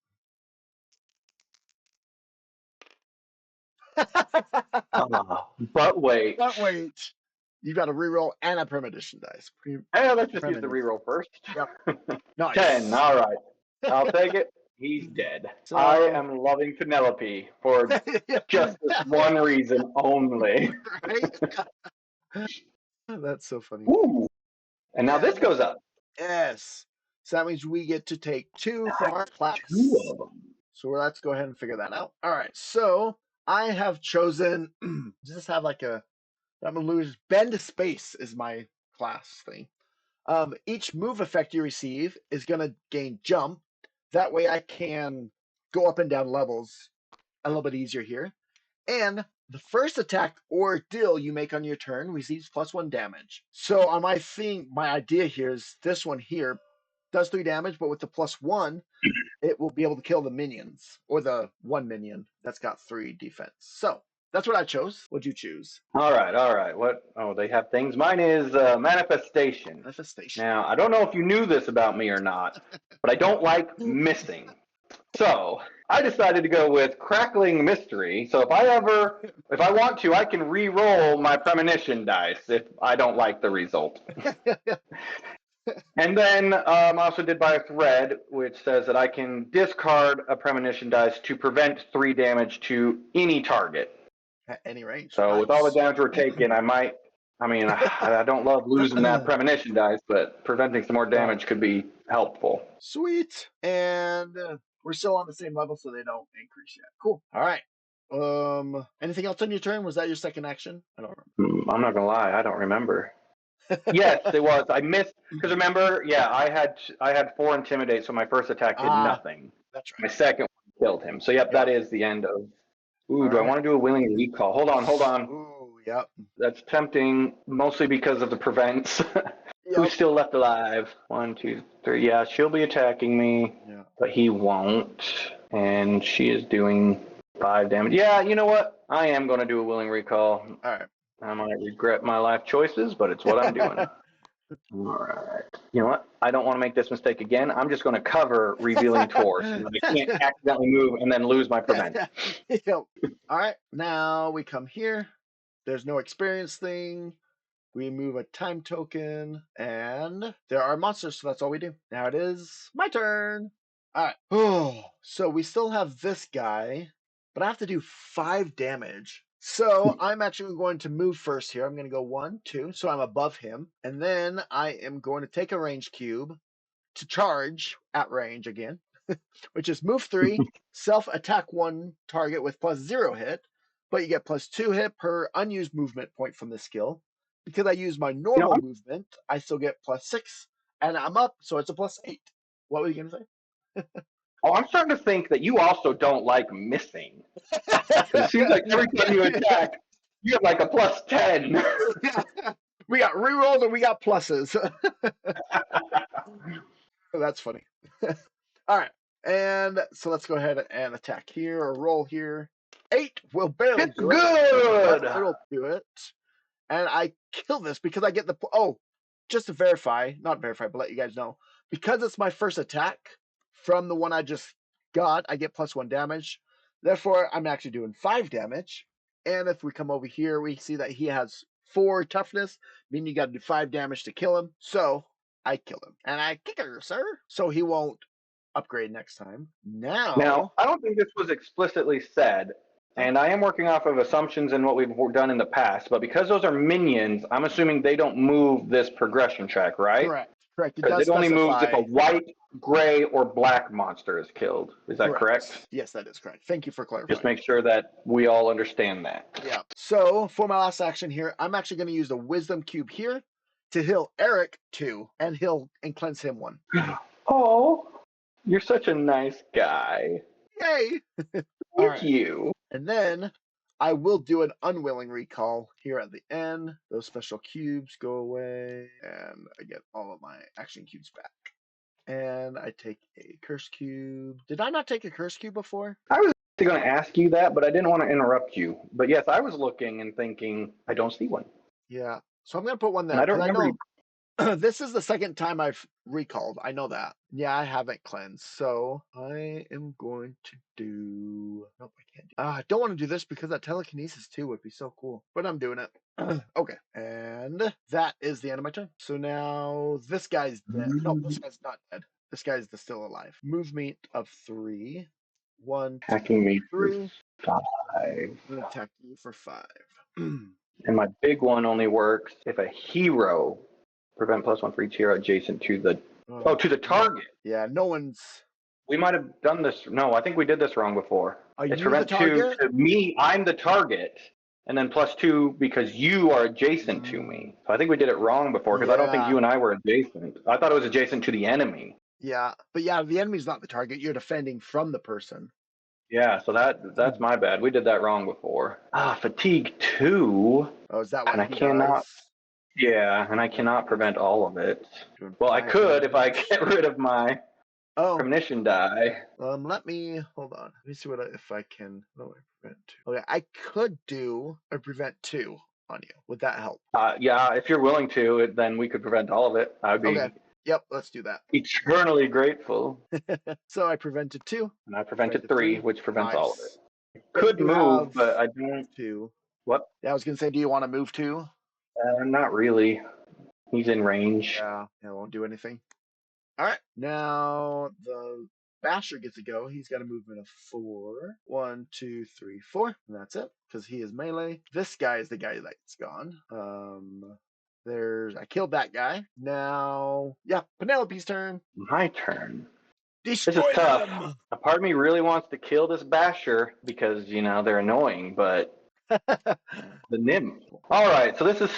But wait. You got a reroll and a premonition dice. Let's just use the reroll first. Yep. Nice. 10. All right. I'll take it. He's dead. So, I am loving Penelope for just this one reason only. That's so funny. Ooh. And now this goes up. Yes. So that means we get to take 2 from our class. 2 of them. So let's go ahead and figure that out. All right. So I have chosen just have like I'm gonna lose bend space is my class thing. Each move effect you receive is gonna gain jump. That way I can go up and down levels a little bit easier here. And the first attack or deal you make on your turn receives +1 damage. So on my idea here is this one here does 3 damage, but with the +1, it will be able to kill the minions or the 1 minion that's got 3 defense. So that's what I chose. What'd you choose? All right. What? Oh, they have things. Mine is manifestation. Now, I don't know if you knew this about me or not, but I don't like missing. So I decided to go with crackling mystery. So if I want to, I can re-roll my premonition dice if I don't like the result. And then I also did by a thread, which says that I can discard a premonition dice to prevent 3 damage to any target. At any range. So with all the damage we're taking, I don't love losing that premonition dice, but preventing some more damage could be helpful. Sweet. And we're still on the same level, so they don't increase yet. Cool. All right. Anything else on your turn? Was that your second action? I don't I'm not gonna lie, I don't remember. remember. Yes, it was. I missed because remember, yeah, I had 4 intimidate, so my first attack did Ah, nothing. that's My right. second one killed him. So yep, Yep. that is the end of. Ooh, All do I right. want to do a willing recall? Hold on, hold on. Ooh, yep. That's tempting, mostly because of the prevents. Who's Yep. still left alive? 1, 2, 3. Yeah, she'll be attacking me, Yeah. but he won't. And she is doing 5 damage. Yeah, you know what? I am going to do a willing recall. All right. I might regret my life choices, but it's what I'm doing. All right. You know what? I don't want to make this mistake again. I'm just going to cover revealing Tor so that I can't accidentally move and then lose my prevent. Yep. All right. Now we come here. There's no experience thing. We move a time token, and there are monsters, so that's all we do. Now it is my turn. All right. Oh, so we still have this guy, but I have to do 5 damage. So I'm actually going to move first here. I'm going to go 1, 2, so I'm above him. And then I am going to take a range cube to charge at range again, which is move 3, self attack 1 target with +0 hit, but you get +2 hit per unused movement point from this skill. Because I use my You know, normal movement, I still get +6, and I'm up, so it's a +8. What were you going to I'm starting to think that you also don't like missing. Because it seems like every time you say? attack, you have like a +10. We got rerolls and we got pluses. That's funny. All right. And so let's go ahead and attack here or roll here. 8 will barely It's do it, good. but it'll do it. And I kill this because I get the. Oh, just to verify, not verify, but let you guys know. Because it's my first attack from the one I just got, I get +1 damage. Therefore, I'm actually doing 5 damage. And if we come over here, we see that he has 4 toughness, meaning you got to do 5 damage to kill him. So I kill him. And I kick her, sir. So he won't upgrade next time. Now, Now, I don't think this was explicitly said, oh, and I am working off of assumptions and what we've done in the past, but because those are minions, I'm assuming they don't move this progression track, right? correct. Correct. It Because does it only moves if a specify. white, gray, or black monster is killed. Is that correct? Correct. Yes, that is correct. Thank you for Just clarifying. make sure that we all understand that. Yeah. So for my last action here, I'm actually going to use the Wisdom Cube here to heal Erick 2 and heal and cleanse him 1. Oh, you're such a nice guy. Yay! All Thank right. you. And then I will do an unwilling recall here at the end. Those special cubes go away, and I get all of my action cubes back. And I take a curse cube. Did I not take a curse cube before? I was going to ask you that, but I didn't want to interrupt you. But yes, I was looking and thinking, I don't see one. Yeah. So I'm going to put one And there I don't because I remember. know this is the second time I've recalled. I know that. Yeah, I haven't cleansed. So I am going to do. Nope, I can't do. I don't want to do this because that telekinesis too would be so cool. But I'm doing it. Okay. And that is the end of my turn. So now this guy's dead. No, this guy's not dead. This guy's still alive. Movement of 3. 1, 2, Attacking me for 3. 5. I'm going to attack you for 5. And my big one only works if a hero prevent +1 for each hero adjacent to the to the target. Yeah, no one's. We might have done this. No, I think we did this wrong before. Are It's you the prevent 2 target? to me. I'm the target, and then +2 because you are adjacent to Mm, me. So I think we did it wrong before because I don't think yeah. you and I were adjacent. I thought it was adjacent to the enemy. Yeah, but yeah, the enemy's not the target. You're defending from the person. Yeah, so that's my bad. We did that wrong before. Fatigue 2, Oh, is that and what I he cannot. does? Yeah, and I cannot prevent all of it. Doing Well, I 5 could if I damage. get rid of my Oh, premonition die. let me hold on. Let me see if I can. No, I prevent 2. Okay, I could do a prevent 2 on you. Would that help? Yeah, if you're willing to, then we could prevent all of it. I'd Okay. be Yep, let's do that. eternally grateful. So I prevented 2. And I prevented 3, 3. which prevents all of it. Nice. Could You move, have but I don't. 2. What? Yeah, I was gonna say, do you want to move 2? Not really. He's in range. Yeah, it won't do anything. All right, now the Basher gets to go. He's got a movement of 4. 1, 2, 3, 4. And that's it, because he is melee. This guy is the guy that's gone. I killed that guy. Now, yeah, Penelope's turn. My turn. This is Destroy tough. them! A part of me really wants to kill this basher because, they're annoying, but the nymph. All right, so this is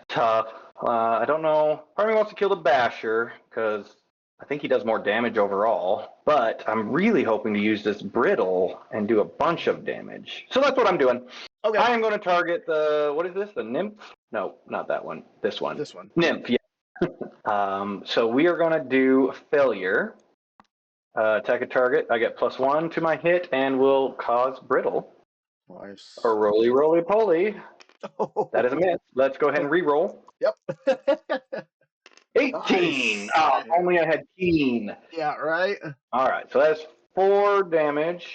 tough. I don't know. Part of me wants to kill the basher because I think he does more damage overall, but I'm really hoping to use this brittle and do a bunch of damage. So that's what I'm doing. Okay. I am going to target what is this? The nymph? No, not that one. This one. This one. Nymph, yeah. So we are going to do failure. Attack a target. I get +1 to my hit and will cause brittle. Nice. Or roly poly. That is a miss. Let's go ahead and re-roll. Yep. 18. Nice. Oh, only I had keen. Yeah, right? All right, so that's 4 damage.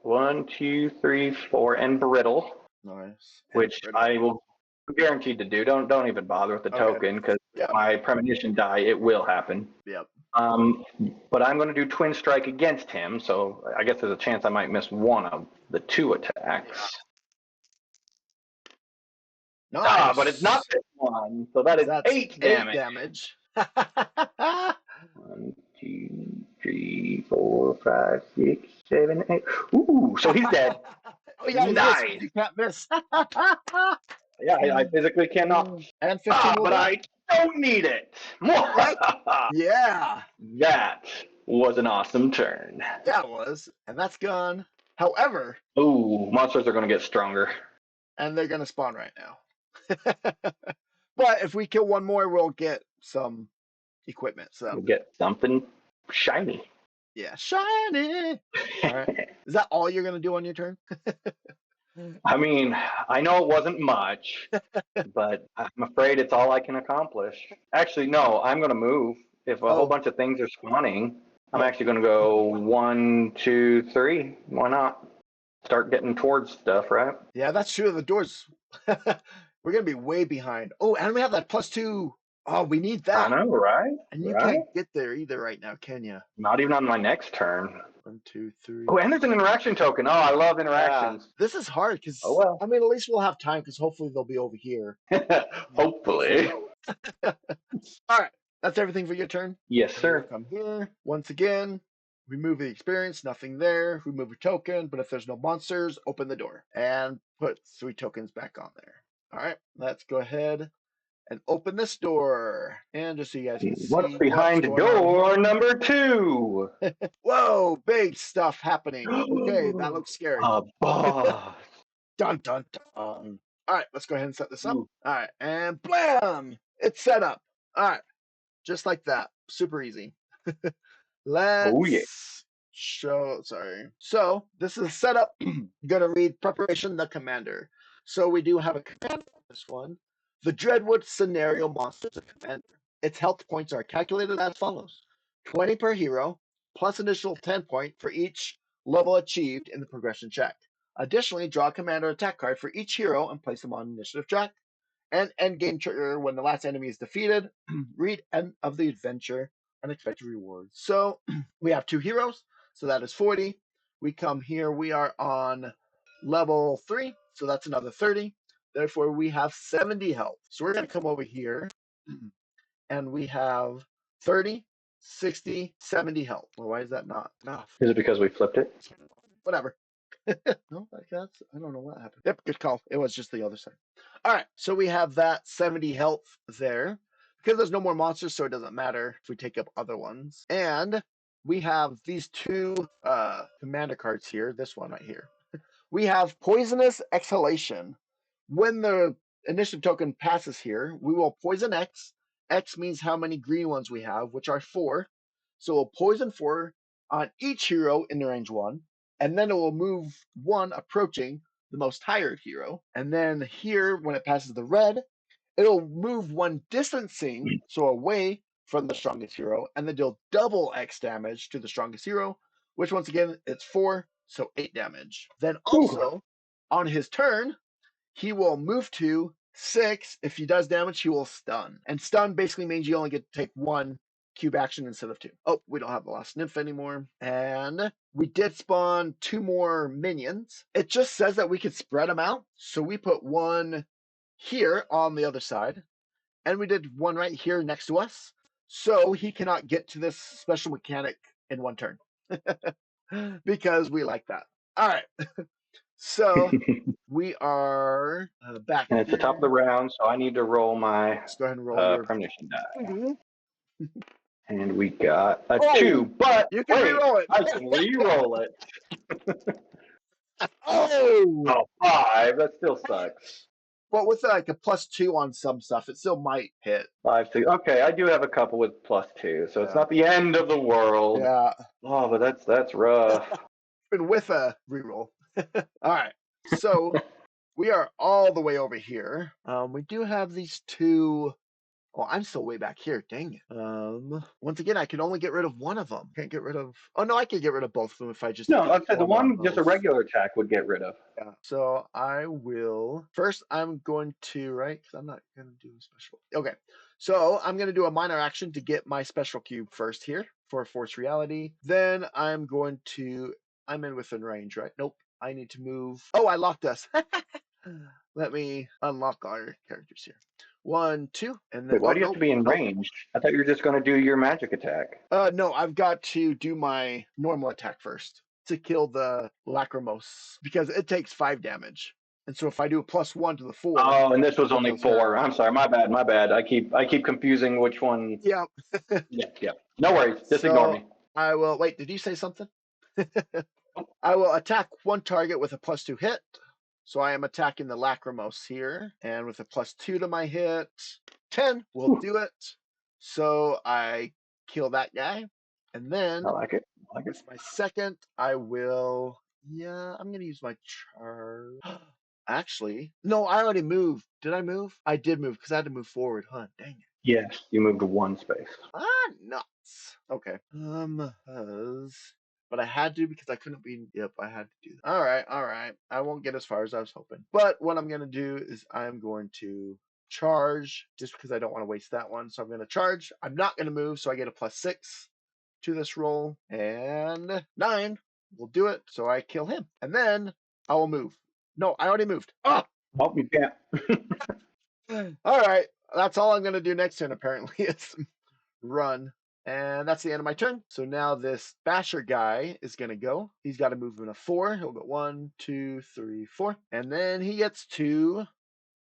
1, 2, 3, 4, and brittle. Nice. Which I will guaranteed to do. Don't even bother with the token because my premonition die, it will happen. Yep. But I'm going to do twin strike against him, so I guess there's a chance I might miss one of the 2 attacks. Yeah. Nice. But it's not this one, so that's 8 damage. 8 damage. 1, 2, 3, 4, 5, 6, 7, 8. Ooh, so he's dead. Oh yeah, nice. You can't miss. Yeah, I physically cannot. And 15 but I don't need it. Right? Yeah. That was an awesome turn. That was. And that's gone. However. Ooh, monsters are going to get stronger. And they're going to spawn right now. But if we kill one more, we'll get some equipment. So we'll get something shiny. Yeah, shiny. All right. Is that all you're going to do on your turn? I mean, I know it wasn't much, but I'm afraid it's all I can accomplish. Actually, no, I'm going to move. If a whole bunch of things are spawning, I'm actually going to go 1, 2, 3. Why not? Start getting towards stuff, right? Yeah, that's true. The doors. We're going to be way behind. Oh, and we have that +2. Oh, we need that. I know, right? And you can't get there either right now, can you? Not even on my next turn. 1, 2, 3. Oh, and there's an interaction token. Oh, I love interactions. Yeah. This is hard because, I mean, at least we'll have time because hopefully they'll be over here. Hopefully. All right. That's everything for your turn? Yes, sir. Come here. Once again, remove the experience. Nothing there. Remove a token. But if there's no monsters, open the door. And put 3 tokens back on there. All right. Let's go ahead and open this door. And just so you guys can see what's behind door number 2. Whoa, big stuff happening. Okay, that looks scary. A boss. Dun, dun, dun. All right, let's go ahead and set this up. All right, and blam! It's set up. All right, just like that. Super easy. Let's show, sorry. So this is set up. Going to read preparation, the commander. So we do have a commander on this one. The Dreadwood Scenario Monsters Commander. Its health points are calculated as follows. 20 per hero, plus additional 10 point for each level achieved in the progression check. Additionally, draw a commander attack card for each hero and place them on initiative track. And end game trigger when the last enemy is defeated. Read end of the adventure, unexpected rewards. So we have 2 heroes, so that is 40. We come here, we are on level 3, so that's another 30. Therefore, we have 70 health. So we're going to come over here, and we have 30, 60, 70 health. Well, why is that not enough? Is it because we flipped it? Whatever. No, that's, I don't know what happened. Yep, good call. It was just the other side. All right, so we have that 70 health there. Because there's no more monsters, so it doesn't matter if we take up other ones. And we have these 2 commander cards here. This one right here. We have Poisonous Exhalation. When the initiative token passes here, we will poison X. X means how many green ones we have, which are 4. So we'll poison 4 on each hero in the range 1. And then it will move 1 approaching the most tired hero. And then here, when it passes the red, it'll move 1 distancing, so away from the strongest hero, and then deal double X damage to the strongest hero, which once again, it's 4, so 8 damage. Then also, on his turn, he will move to 6. If he does damage, he will stun. And stun basically means you only get to take 1 cube action instead of 2. Oh, we don't have the last nymph anymore. And we did spawn 2 more minions. It just says that we could spread them out. So we put 1 here on the other side. And we did 1 right here next to us. So he cannot get to this special mechanic in one turn. Because we like that. All right. So we are back And it's the top of the here. round, so I need to roll my Just go ahead and roll your. premonition die. Mhm. And we got a Oh, 2, but you can wait, re-roll it. I can re-roll it. Oh, Oh, 5, that still sucks. but with like a +2 on some stuff, it still might hit. 5, 6. Okay, I do have a couple with +2, so it's Yeah. not the end of the world. Yeah. Oh, but that's rough. Even with a reroll. All right. So we are all the way over here. We do have these two. Oh, I'm still way back here. Dang it. Once again, I can only get rid of one of them. Can't get rid of. Oh no, I can get rid of both of them if I just. No, I'd say the one on one just a both. regular attack would get rid of. Yeah. So I will. First, I'm going to right because I'm not going to do a special. Okay. So I'm going to do a minor action to get my special cube first here for Force Reality. Then I'm going to. I'm in within range, right? Nope. I need to move. Oh, I locked us. Let me unlock our characters here. 1, 2, and then Wait, why do you have to be in nope. range? I thought you were just going to do your magic attack. No, I've got to do my normal attack first to kill the Lacrimose because it takes 5 damage. And so if I do a +1 to the 4. Oh, and this was it only kills her. 4. I'm sorry, my bad. I keep confusing which one. Yeah. Yeah. No worries. Just ignore me. I will wait. Did you say something? I will attack one target with a +2 hit. So I am attacking the Lacrimose here, and with a +2 to my hit, 10 will do it. So I kill that guy, and then I like it. with my second, I will. Yeah, I'm gonna use my charge. Actually, no, I already moved. Did I move? I did move because I had to move forward. Huh? Dang it. Yes, you moved to 1 space. Nuts. Okay. But I had to because I couldn't be. Yep, I had to do that. All right. I won't get as far as I was hoping. But what I'm gonna do is I'm going to charge just because I don't want to waste that one. So I'm gonna charge. I'm not gonna move, so I get a +6 to this roll, and 9 will do it. So I kill him, and then I will move. No, I already moved. Ah. Oh, you can't. All right. That's all I'm gonna do next turn. Apparently, is run. And that's the end of my turn. So now this basher guy is going to go. He's got a movement of 4. He'll go 1, 2, 3, 4. And then he gets to.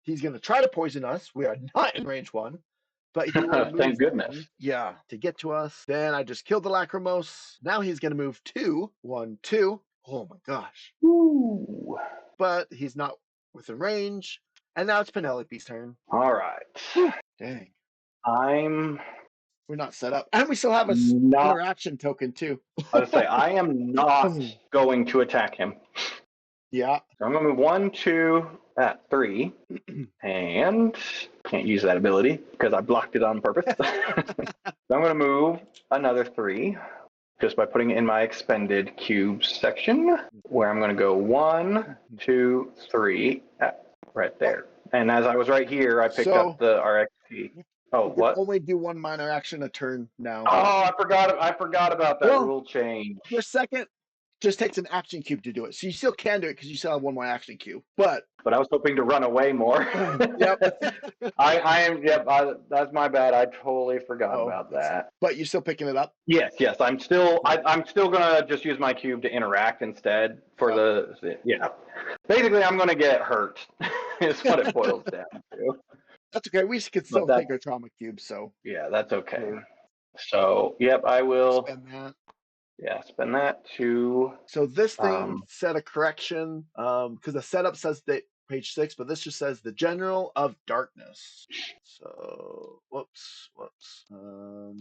He's going to try to poison us. We are not in range 1. But he will move. Thank goodness. Yeah, to get to us. Then I just killed the Lacrimose. Now he's going to move 2. 1, 2. Oh my gosh. Ooh. But he's not within range. And now it's Penelope's turn. All right. Dang. We're not set up. And we still have a interaction token, too. I was say, I am not going to attack him. Yeah. So I'm going to move 1, 2, 3. And can't use that ability because I blocked it on purpose. So I'm going to move another 3 just by putting it in my expended cubes section where I'm going to go 1, 2, 3 right there. And as I was right here, I picked up the RXP. Oh, what? Only do one minor action a turn now. Oh, I forgot about that rule change. Your second just takes an action cube to do it, so you still can do it because you still have one more action cube. But I was hoping to run away more. Yep. I am. Yep. That's my bad. I totally forgot about that. But you're still picking it up. Yes. I'm still gonna just use my cube to interact instead for the. Yeah. Basically, I'm gonna get hurt. Is what it boils down to. That's okay. We can still take our trauma cube. So yeah, that's okay. So yep, I will spend that. Yeah, spend that to. So this thing set a correction because the setup says that page 6, but this just says the General of Darkness. So whoops.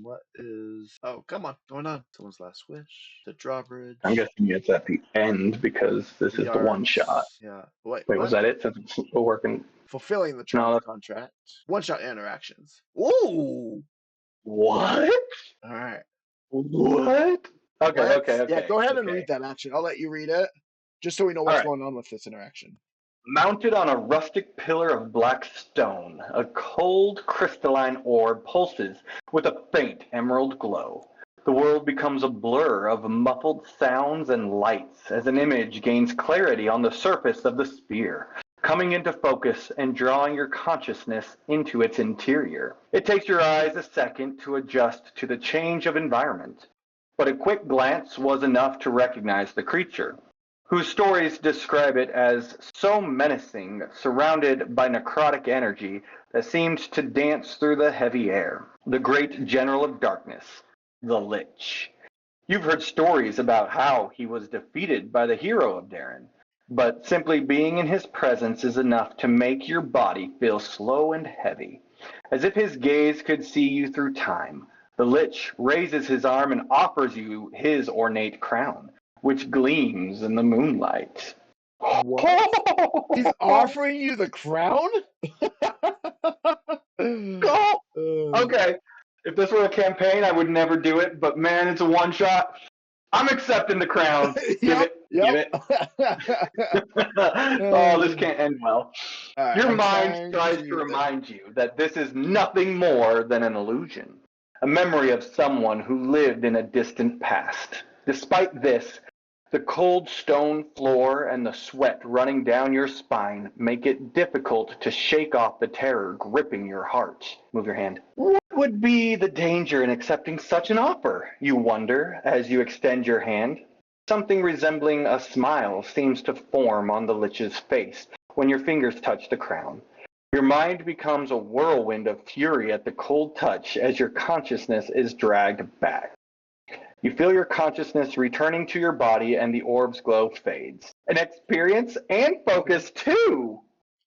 What is? Oh, come on, going on. Someone's last wish. The drawbridge. I'm guessing it's at the end because this is the one shot. Yeah. Wait, was that it? Since it's still working. Fulfilling the contract. One shot interactions. Ooh. What? All right. What? Okay. Yeah, go ahead and read that action. I'll let you read it, just so we know what's going on with this interaction. Mounted on a rustic pillar of black stone, a cold crystalline orb pulses with a faint emerald glow. The world becomes a blur of muffled sounds and lights as an image gains clarity on the surface of the sphere, coming into focus and drawing your consciousness into its interior. It takes your eyes a second to adjust to the change of environment. but a quick glance was enough to recognize the creature, whose stories describe it as so menacing, surrounded by necrotic energy that seemed to dance through the heavy air. The great general of darkness, the Lich. You've heard stories about how he was defeated by the hero of Darren, but simply being in his presence is enough to make your body feel slow and heavy, as if his gaze could see you through time. The Lich raises his arm and offers you his ornate crown, which gleams in the moonlight. What? He's offering you the crown? Go! Okay, if this were a campaign, I would never do it, but man, it's a one shot. I'm accepting the crown. Give it. Oh, this can't end well. Right, Your mind tries to remind you that this is nothing more than an illusion, a memory of someone who lived in a distant past. Despite this, the cold stone floor and the sweat running down your spine make it difficult to shake off the terror gripping your heart. Move your hand. What would be the danger in accepting such an offer, you wonder, as you extend your hand? Something resembling a smile seems to form on the Lich's face when your fingers touch the crown. Your mind becomes a whirlwind of fury at the cold touch as your consciousness is dragged back. You feel your consciousness returning to your body and the orb's glow fades. An experience and focus too!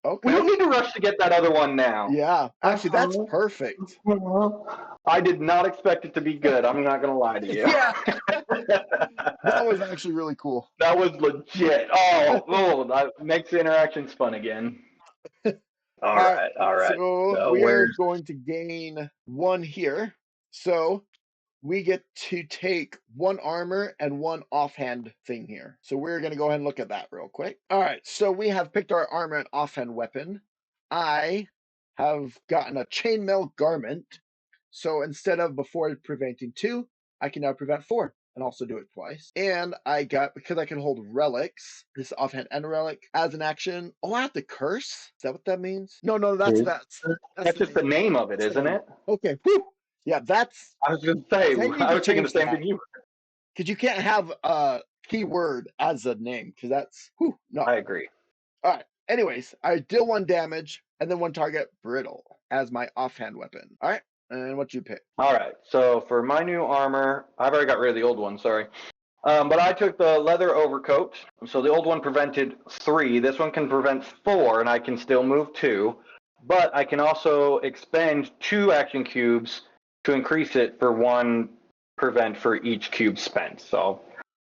Okay. We don't need to rush to get that other one now. Yeah, actually, that's perfect. I did not expect it to be good. I'm not going to lie to you. Yeah. That was actually really cool. That was legit. Oh, that makes the interactions fun again. All right. So we are going to gain 1 here. So we get to take 1 armor and 1 offhand thing here. So we're going to go ahead and look at that real quick. All right, so we have picked our armor and offhand weapon. I have gotten a chainmail garment. So instead of before preventing 2, I can now prevent 4 and also do it twice. And I got, because I can hold relics, this offhand and relic, as an action. Oh, I have to curse? Is that what that means? No, that's just the name of it, isn't it? Okay, whew. Yeah, that's. I was going to say, I was thinking the same thing you were. Because you can't have a keyword as a name, because that's. Whew, no. I agree. All right. Anyways, I deal 1 damage and then 1 target brittle as my offhand weapon. All right. And what you pick? All right. So for my new armor, I've already got rid of the old one. Sorry. But I took the leather overcoat. So the old one prevented 3. This one can prevent 4, and I can still move 2. But I can also expend 2 action cubes to increase it for 1 prevent for each cube spent. So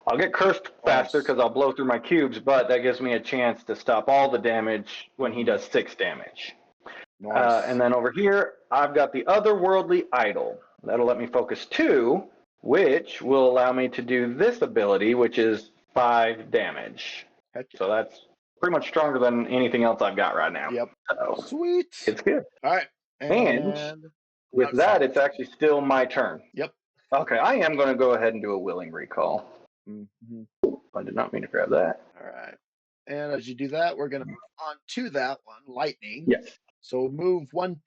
I'll get cursed faster because I'll blow through my cubes, but that gives me a chance to stop all the damage when he does 6 damage. Nice. And then over here, I've got the otherworldly idol. That'll let me focus 2, which will allow me to do this ability, which is 5 damage. So that's pretty much stronger than anything else I've got right now. Yep. So sweet. It's good. All right. And with that, it's actually still my turn. Yep. Okay, I am going to go ahead and do a willing recall. Mm-hmm. I did not mean to grab that. All right. And as you do that, we're going to move on to that one, lightning. Yes. So move 1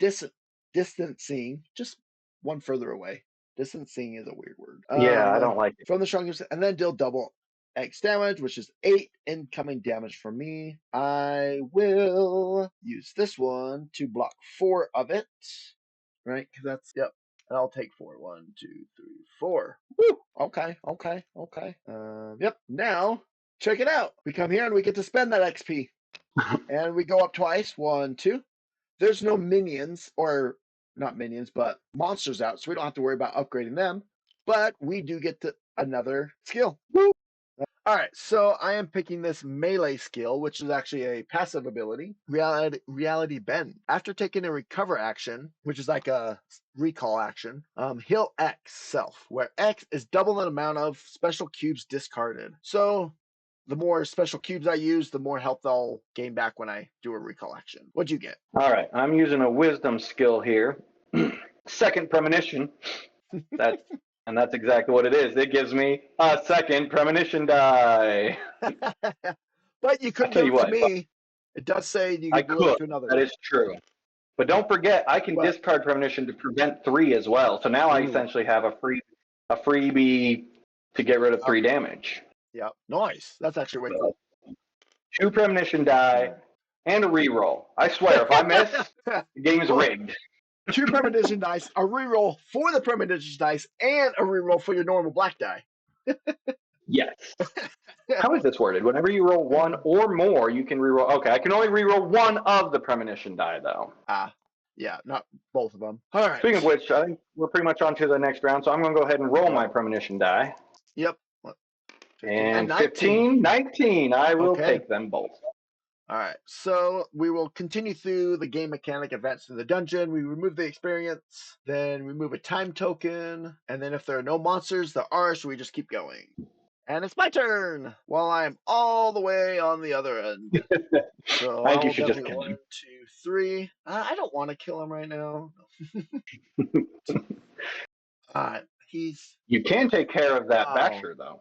distancing, just 1 further away. Distancing is a weird word. Yeah, I don't like it. From the strongest, and then deal double X damage, which is 8 incoming damage from me. I will use this one to block 4 of it, right? Because that's, yep. And I'll take 4. 1, 2, 3, 4. Woo! Okay. Yep. Now, check it out. We come here and we get to spend that XP. And we go up twice. 1, 2. There's no minions, or not minions, but monsters out, so we don't have to worry about upgrading them. But we do get to another skill. Woo! All right, so I am picking this melee skill, which is actually a passive ability, Reality Bend. After taking a recover action, which is like a recall action, heal X self, where X is double the amount of special cubes discarded. So the more special cubes I use, the more health I'll gain back when I do a recall action. What'd you get? All right, I'm using a wisdom skill here. Second premonition. And that's exactly what it is. It gives me a second premonition die. But you couldn't do it to me. It does say you can do it to another. That is true. But don't forget, I can discard premonition to prevent 3 as well. So now I essentially have a freebie to get rid of 3 damage. Yep. Nice. That's actually way cool. 2 premonition die and a reroll. I swear, if I miss, the game's rigged. 2 premonition dice, a reroll for the premonition dice, and a reroll for your normal black die. Yes. How is this worded? Whenever you roll 1 or more, you can reroll. Okay, I can only reroll 1 of the premonition die, though. Yeah, not both of them. All right. Speaking of which, I think we're pretty much on to the next round, so I'm going to go ahead and roll my premonition die. Yep. 15 and 15, 19. I will take them both. All right, so we will continue through the game mechanic events in the dungeon. We remove the experience, then remove a time token, and then if there are no monsters, there are, so we just keep going. And it's my turn while I'm all the way on the other end. So I think you should just kill him. 1, 2, 3. I don't want to kill him right now. You can take care of that basher, though.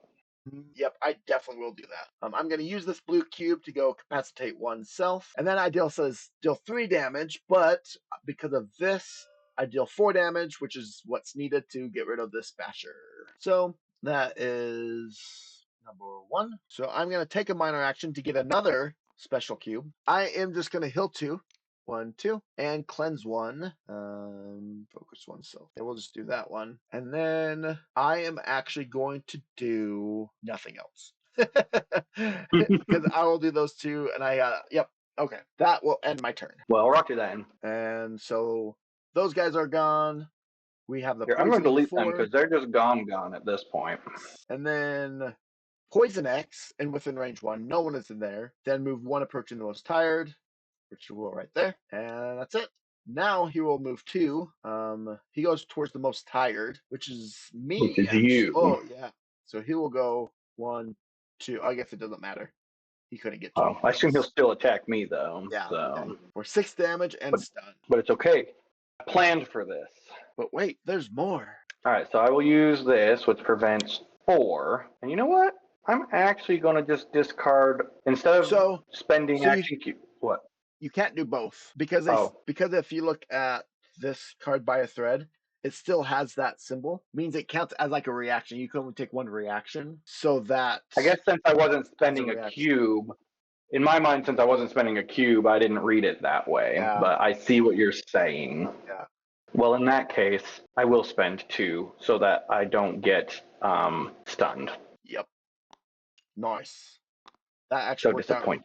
Yep, I definitely will do that. I'm going to use this blue cube to go capacitate oneself. And then I deal 3 damage, but because of this, I deal 4 damage, which is what's needed to get rid of this basher. So that is number 1. So I'm going to take a minor action to get another special cube. I am just going to heal 2. 1, 2, and cleanse 1. Focus 1. So we'll just do that one. And then I am actually going to do nothing else. Because I will do those 2, and yep. Okay, that will end my turn. Well, rock you then. And so those guys are gone. We have the Here, I'm going to delete them because they're just gone at this point. And then Poison X, and within range 1, no one is in there. Then move 1 approaching the most tired, which will right there, and that's it. Now he will move 2. He goes towards the most tired, which is me. Which is you. Oh yeah. So he will go 1, 2. I guess it doesn't matter. He couldn't get to me. I assume he'll still attack me though. Yeah. So. For 6 damage and stun. But it's okay. I planned for this. But wait, there's more. All right, so I will use this, which prevents 4. And you know what? I'm actually going to just discard instead of spending action cube. What? You can't do both because if you look at this card by a thread, it still has that symbol. Means it counts as like a reaction. You can only take 1 reaction. So that I guess since I wasn't spending a cube, in my mind, since I wasn't spending a cube, I didn't read it that way. Yeah. But I see what you're saying. Yeah. Well, in that case, I will spend 2 so that I don't get stunned. Yep. Nice. That actually worked out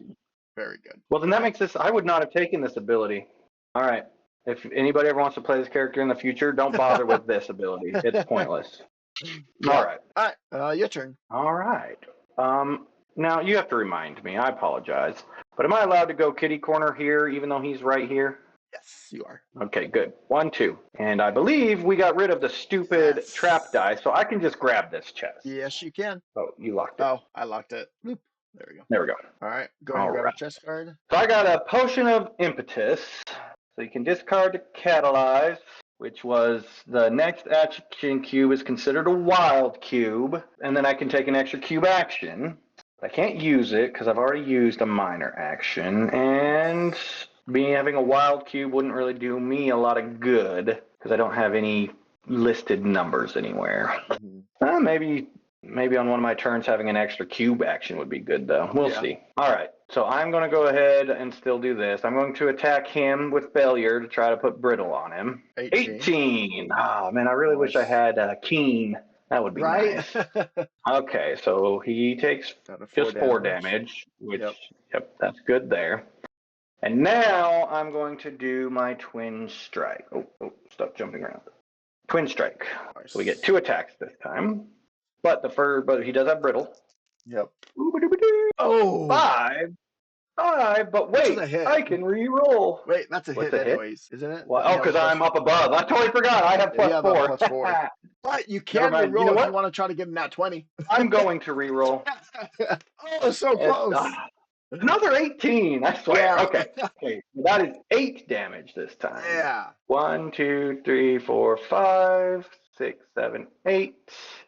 very good. Well, then that makes this. I would not have taken this ability. All right. If anybody ever wants to play this character in the future, don't bother with this ability. It's pointless. Yeah. All right. All right. Your turn. All right. Now you have to remind me. I apologize. But am I allowed to go kitty corner here, even though he's right here? Yes, you are. Okay, good. 1, 2. And I believe we got rid of the stupid trap die, so I can just grab this chest. Yes, you can. Oh, you locked it. Oh, I locked it. Boop. There we go. There we go. All right, go ahead and grab a chest card. So I got a potion of impetus. So you can discard to catalyze, which was the next action cube is considered a wild cube. And then I can take an extra cube action. I can't use it because I've already used a minor action. And me having a wild cube wouldn't really do me a lot of good because I don't have any listed numbers anywhere. Maybe on one of my turns having an extra cube action would be good, though. We'll see. All right, so I'm going to go ahead and still do this. I'm going to attack him with failure to try to put brittle on him. 18. Oh, man, I really wish I had keen. That would be nice. Okay, so he takes just 4 damage, which, yep, that's good there. And now I'm going to do my twin strike. Oh, stop jumping around. Twin strike. Nice. So we get 2 attacks this time. But he does have brittle. Yep. Oh. 5. But wait, I can re-roll. Wait, that's a hit anyways, isn't it? Well, because I'm up above. I totally forgot. I have +4. +4. But you can re-roll if you want to try to give him that 20. I'm going to re-roll. Oh, so close. Another 18, I swear. Yeah. Okay. That is 8 damage this time. Yeah. 1, 2, 3, 4, 5, 6, 7, 8.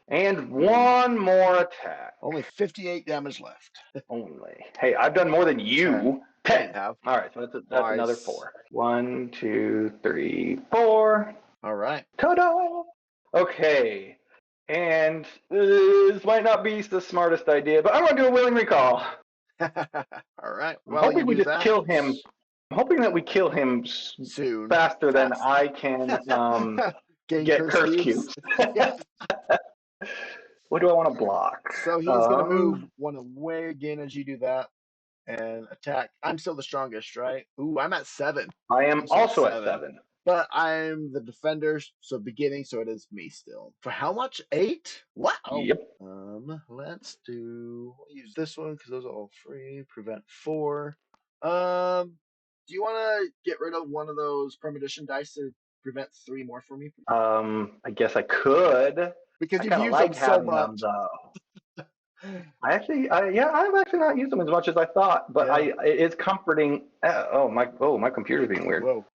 And 1 more attack. Only 58 damage left. Only. Hey, I've done more than you. 10. All right, so that's another 4. 1, 2, 3, 4. All right. Ta-da! Okay. And this might not be the smartest idea, but I want to do a willing recall. All right. I'm Well, you hoping we do just that kill him. I'm hoping that we kill him soon. faster than Fast. I can Gain get curse curse cubes. cubes. Yes. What do I want to block? So he's gonna move one away again as you do that and attack. I'm still the strongest, right? Ooh, I'm at 7. I am also at 7. But I'm the defender, so beginning, so it is me still. For how much? 8? Wow. Yep. Let's use this one because those are all free. Prevent 4. Do you want to get rid of one of those premonition dice to prevent 3 more for me? I guess I could. Because I you've kind of used like them so having much. them though. I've actually not used them as much as I thought, but Yeah. it's comforting. My computer's being weird. Whoa.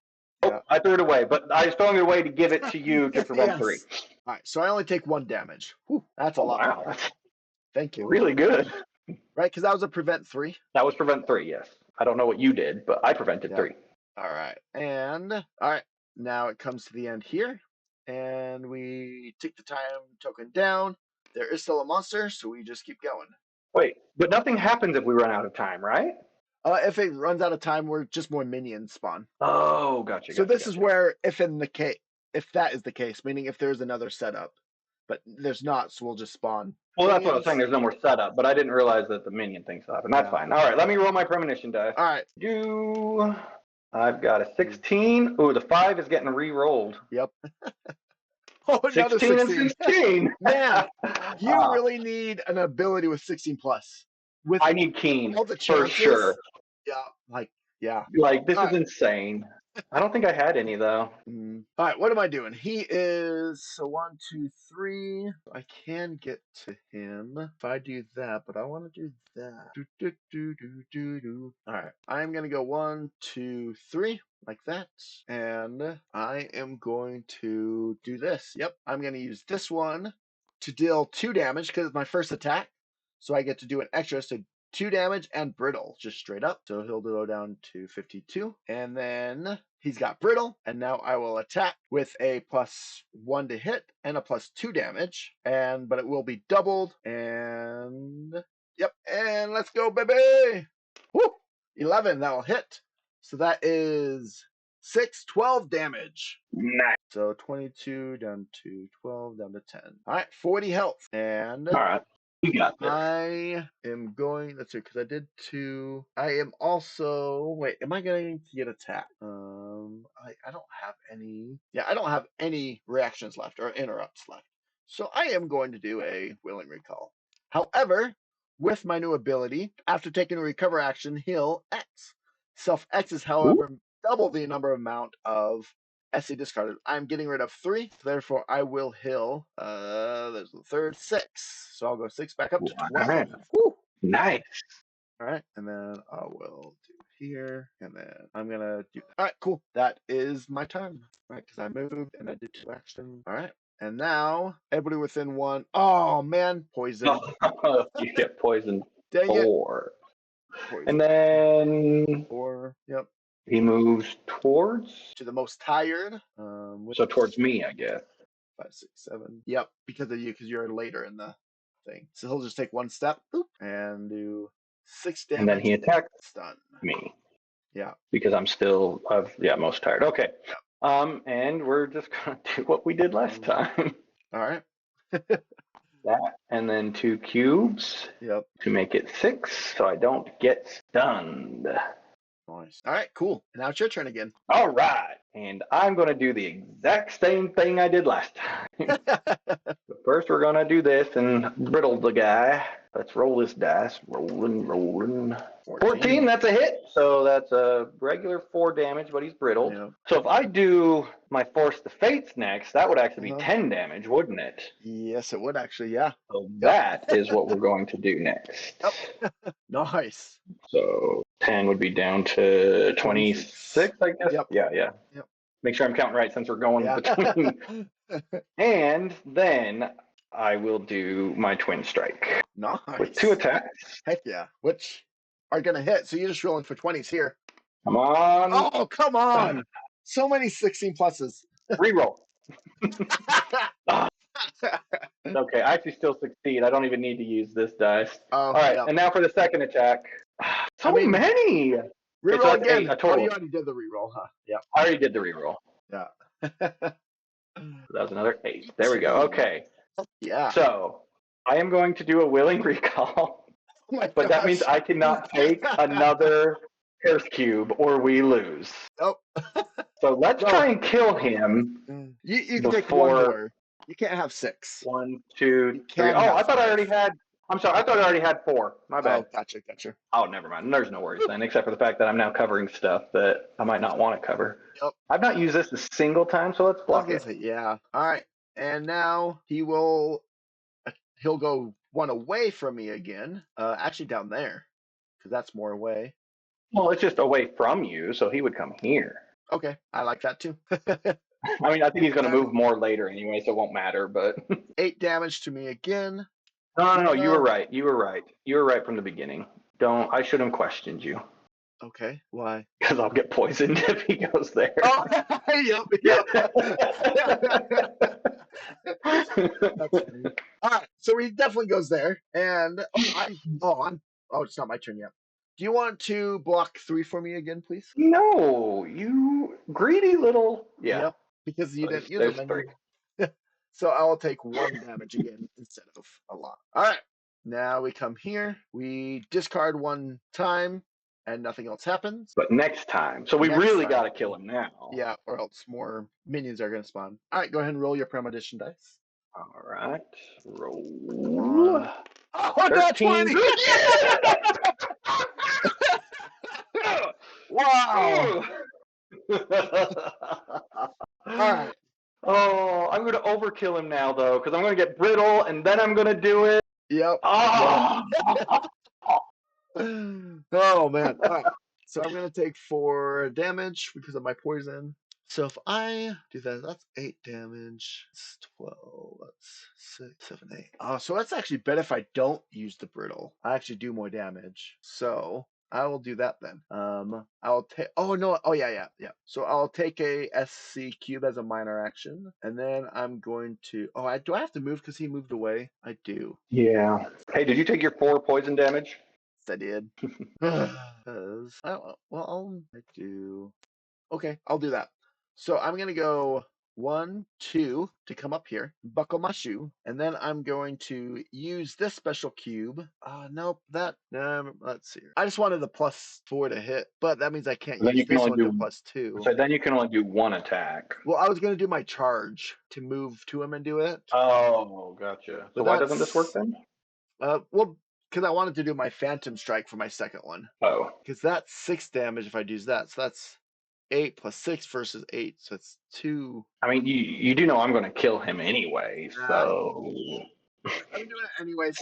Oh, I threw it away, but I was throwing it away to give it to you to prevent Yes. 3. All right, so I only take 1 damage. Whew, that's a lot. Wow, Better. that's Thank you. really good. Right, because that was a prevent 3. That was prevent 3, yes. I don't know what you did, but I prevented 3. All right, and all right, now it comes to the end here, and we take the time token down. There is still a monster, so we just keep going. Wait, but nothing happens if we run out of time, right? If it runs out of time, we're just more minions spawn. Oh, gotcha. So this is where, if that is the case, meaning if there's another setup, but there's not, so we'll just spawn. Well, that's what I was saying. There's no more setup, but I didn't realize that the minion thing stuff, and that's fine. All right, let me roll my premonition die. All right. I've got a 16. Ooh, the 5 is getting re-rolled. Yep. Oh, another 16 and 16. Man, you really need an ability with 16 plus. I need keen all the for sure. Yeah, Like this is insane. I don't think I had any though. All right, what am I doing? He is 1, 2, 3. I can get to him if I do that, but I want to do that. All right, I'm gonna go 1, 2, 3 like that, and I am going to do this. Yep, I'm gonna use this one to deal 2 damage because it's my first attack, so I get to do an extra. So 2 damage and brittle, just straight up. So he'll go down to 52. And then he's got brittle. And now I will attack with a +1 to hit and a +2 damage. But it will be doubled. And yep. And let's go, baby. Woo! 11. That will hit. So that is 12 damage. Nice. So 22 down to 12 down to 10. All right, 40 health. And all right. You got this. I am going. Let's see, because I did 2. I am also. Wait, am I going to get attacked? I don't have any. Yeah, I don't have any reactions left or interrupts left. So I am going to do a willing recall. However, with my new ability, after taking a recover action, heal X. Self X is, however, double the amount of SC discarded. I'm getting rid of 3, therefore I will heal. There's the third 6, so I'll go 6 back up to 12. Woo! Nice. All right, and then I will do here, and then I'm gonna do. All right, cool. That is my turn. All right, because I moved and I did 2 actions. All right, and now everybody within 1. Oh man, poison. You get poisoned. Dang 4. Poison. And then 4. Yep. He moves towards to the most tired. So towards me, I guess. 5, 6, 7. Yep, because of you, because you're later in the thing. So he'll just take 1 step and do 6 damage. And then he attacks stun me. Yeah. Because I'm still most tired. Okay. Yeah. And we're just gonna do what we did last time. All right. That and then 2 cubes. Yep. To make it 6, so I don't get stunned. Nice. All right, cool. Now it's your turn again. All right. And I'm going to do the exact same thing I did last time. But first, we're going to do this and brittle the guy. Let's roll this dice. Rolling. 14, that's a hit. So that's a regular 4 damage, but he's brittled. Yeah. So if I do my Force the Fates next, that would actually be 10 damage, wouldn't it? Yes, it would actually, yeah. So that is what we're going to do next. Nice. So 10 would be down to 26, I guess. Yep. Yeah. Yep. Make sure I'm counting right since we're going between. And then I will do my twin strike. Nice. With 2 attacks. Heck yeah. Which are going to hit. So you're just rolling for 20s here. Come on. Oh, come on. So many 16 pluses. Reroll. Okay, I actually still succeed. I don't even need to use this dice. Oh, All right, yeah. and now for the second attack. I So mean, many. Okay, so reroll that's 8 again. a Oh, total. you already did the reroll, huh? Yeah. I already did the reroll. Yeah. So that was another 8. There we go. 18. Okay. Yeah. So I am going to do a willing recall, Oh my but that means gosh. I cannot take another curse cube or we lose. Oh. So let's No. try and kill him You can take one before more. You can't have 6. 1, 2, You 3. can Oh, have I thought I 5. already had. I'm sorry. I thought I already had 4. My Oh, bad. gotcha. Oh, never mind. There's no worries then, except for the fact that I'm now covering stuff that I might not want to cover. Yep. I've not used this a single time, so let's I was block gonna it. say, yeah. All right. And now he'll go one away from me again. Actually down there, because that's more away. Well, it's just away from you, so he would come here. Okay, I like that too. I mean, I think he's going to move more later anyway, so it won't matter. But 8 damage to me again. no. You were right. You were right from the beginning. Don't. I shouldn't have questioned you Okay, why? because I'll get poisoned if he goes there. Oh, yep. That's funny. All right, so he definitely goes there, and it's not my turn yet. Do you want to block 3 for me again, please? No, you greedy little. Yeah. Yep, because you didn't use There's them. 3. So I'll take 1 damage again instead of a lot. All right, now we come here. We discard 1 time, and nothing else happens. But next time, so we Next really time. got to kill him now. Yeah, or else more minions are going to spawn. All right, go ahead and roll your premonition dice. All right. Roll. Oh, that's 13. 20! Wow! All right. Oh, I'm going to overkill him now, though, because I'm going to get brittle, and then I'm going to do it. Yep. Oh! Oh, man. All right. So I'm going to take 4 damage because of my poison. So if I do that, that's 8 damage. That's 12. That's 6, 7, 8. Oh, so that's actually better if I don't use the brittle. I actually do more damage. So I will do that then. I'll take. Oh no. Oh yeah. So I'll take a SC cube as a minor action, and then I'm going to. Oh, do I have to move because he moved away? I do. Yeah. Hey, did you take your 4 poison damage? Yes, I did. I do. Okay, I'll do that. So I'm gonna go 1, 2 to come up here, buckle my shoe, and then I'm going to use this special cube. Nope, let's see. I just wanted the +4 to hit, but that means I can't Then use you can this only one to do. +2. So then you can only do 1 attack. Well, I was gonna do my charge to move to him and do it. Oh, gotcha. So But why doesn't this work then? Well, because I wanted to do my Phantom Strike for my second one. Oh. Because that's 6 damage if I use that. So that's 8 plus 6 versus 8. So it's 2. I mean, you do know I'm going to kill him anyway, so. I'm doing it anyways.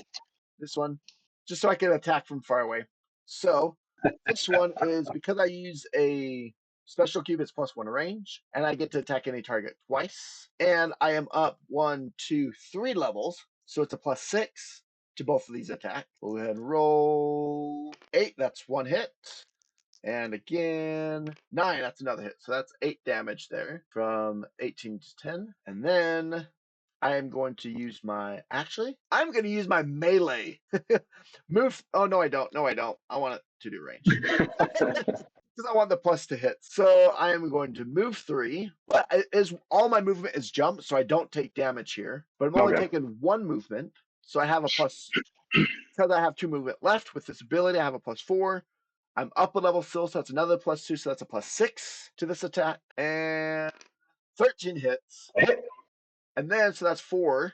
This one, just so I can attack from far away. So this one is because I use a special cube, it's +1 range, and I get to attack any target twice. And I am up 1, 2, 3 levels, so it's a +6 to both of these attacks. We'll go ahead and roll 8. That's 1 hit. And again, 9, that's another hit. So that's 8 damage there from 18 to 10. And then I am going to use I'm going to use my melee. Move. Oh, no, I don't. I want it to do range. Because I want the plus to hit. So I am going to move 3. But all my movement is jump, so I don't take damage here. But I'm only taking 1 movement. So I have a plus, because I have 2 movement left with this ability, I have a +4. I'm up a level still, so that's another +2, so that's a +6 to this attack. And 13 hits. And then, so that's 4.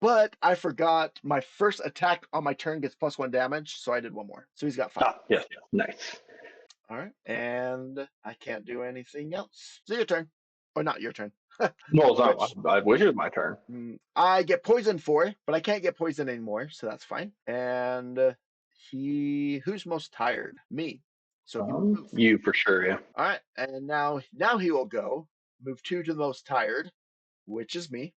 But I forgot my first attack on my turn gets +1 damage, so I did 1 more. So he's got 5. Yes, nice. All right. And I can't do anything else. So your turn. Or not your turn. No, it's not. I wish it was my turn. I get poisoned for it, but I can't get poisoned anymore, so that's fine. And who's most tired? Me. So you for sure, yeah. All right, and now he will go move 2 to the most tired, which is me.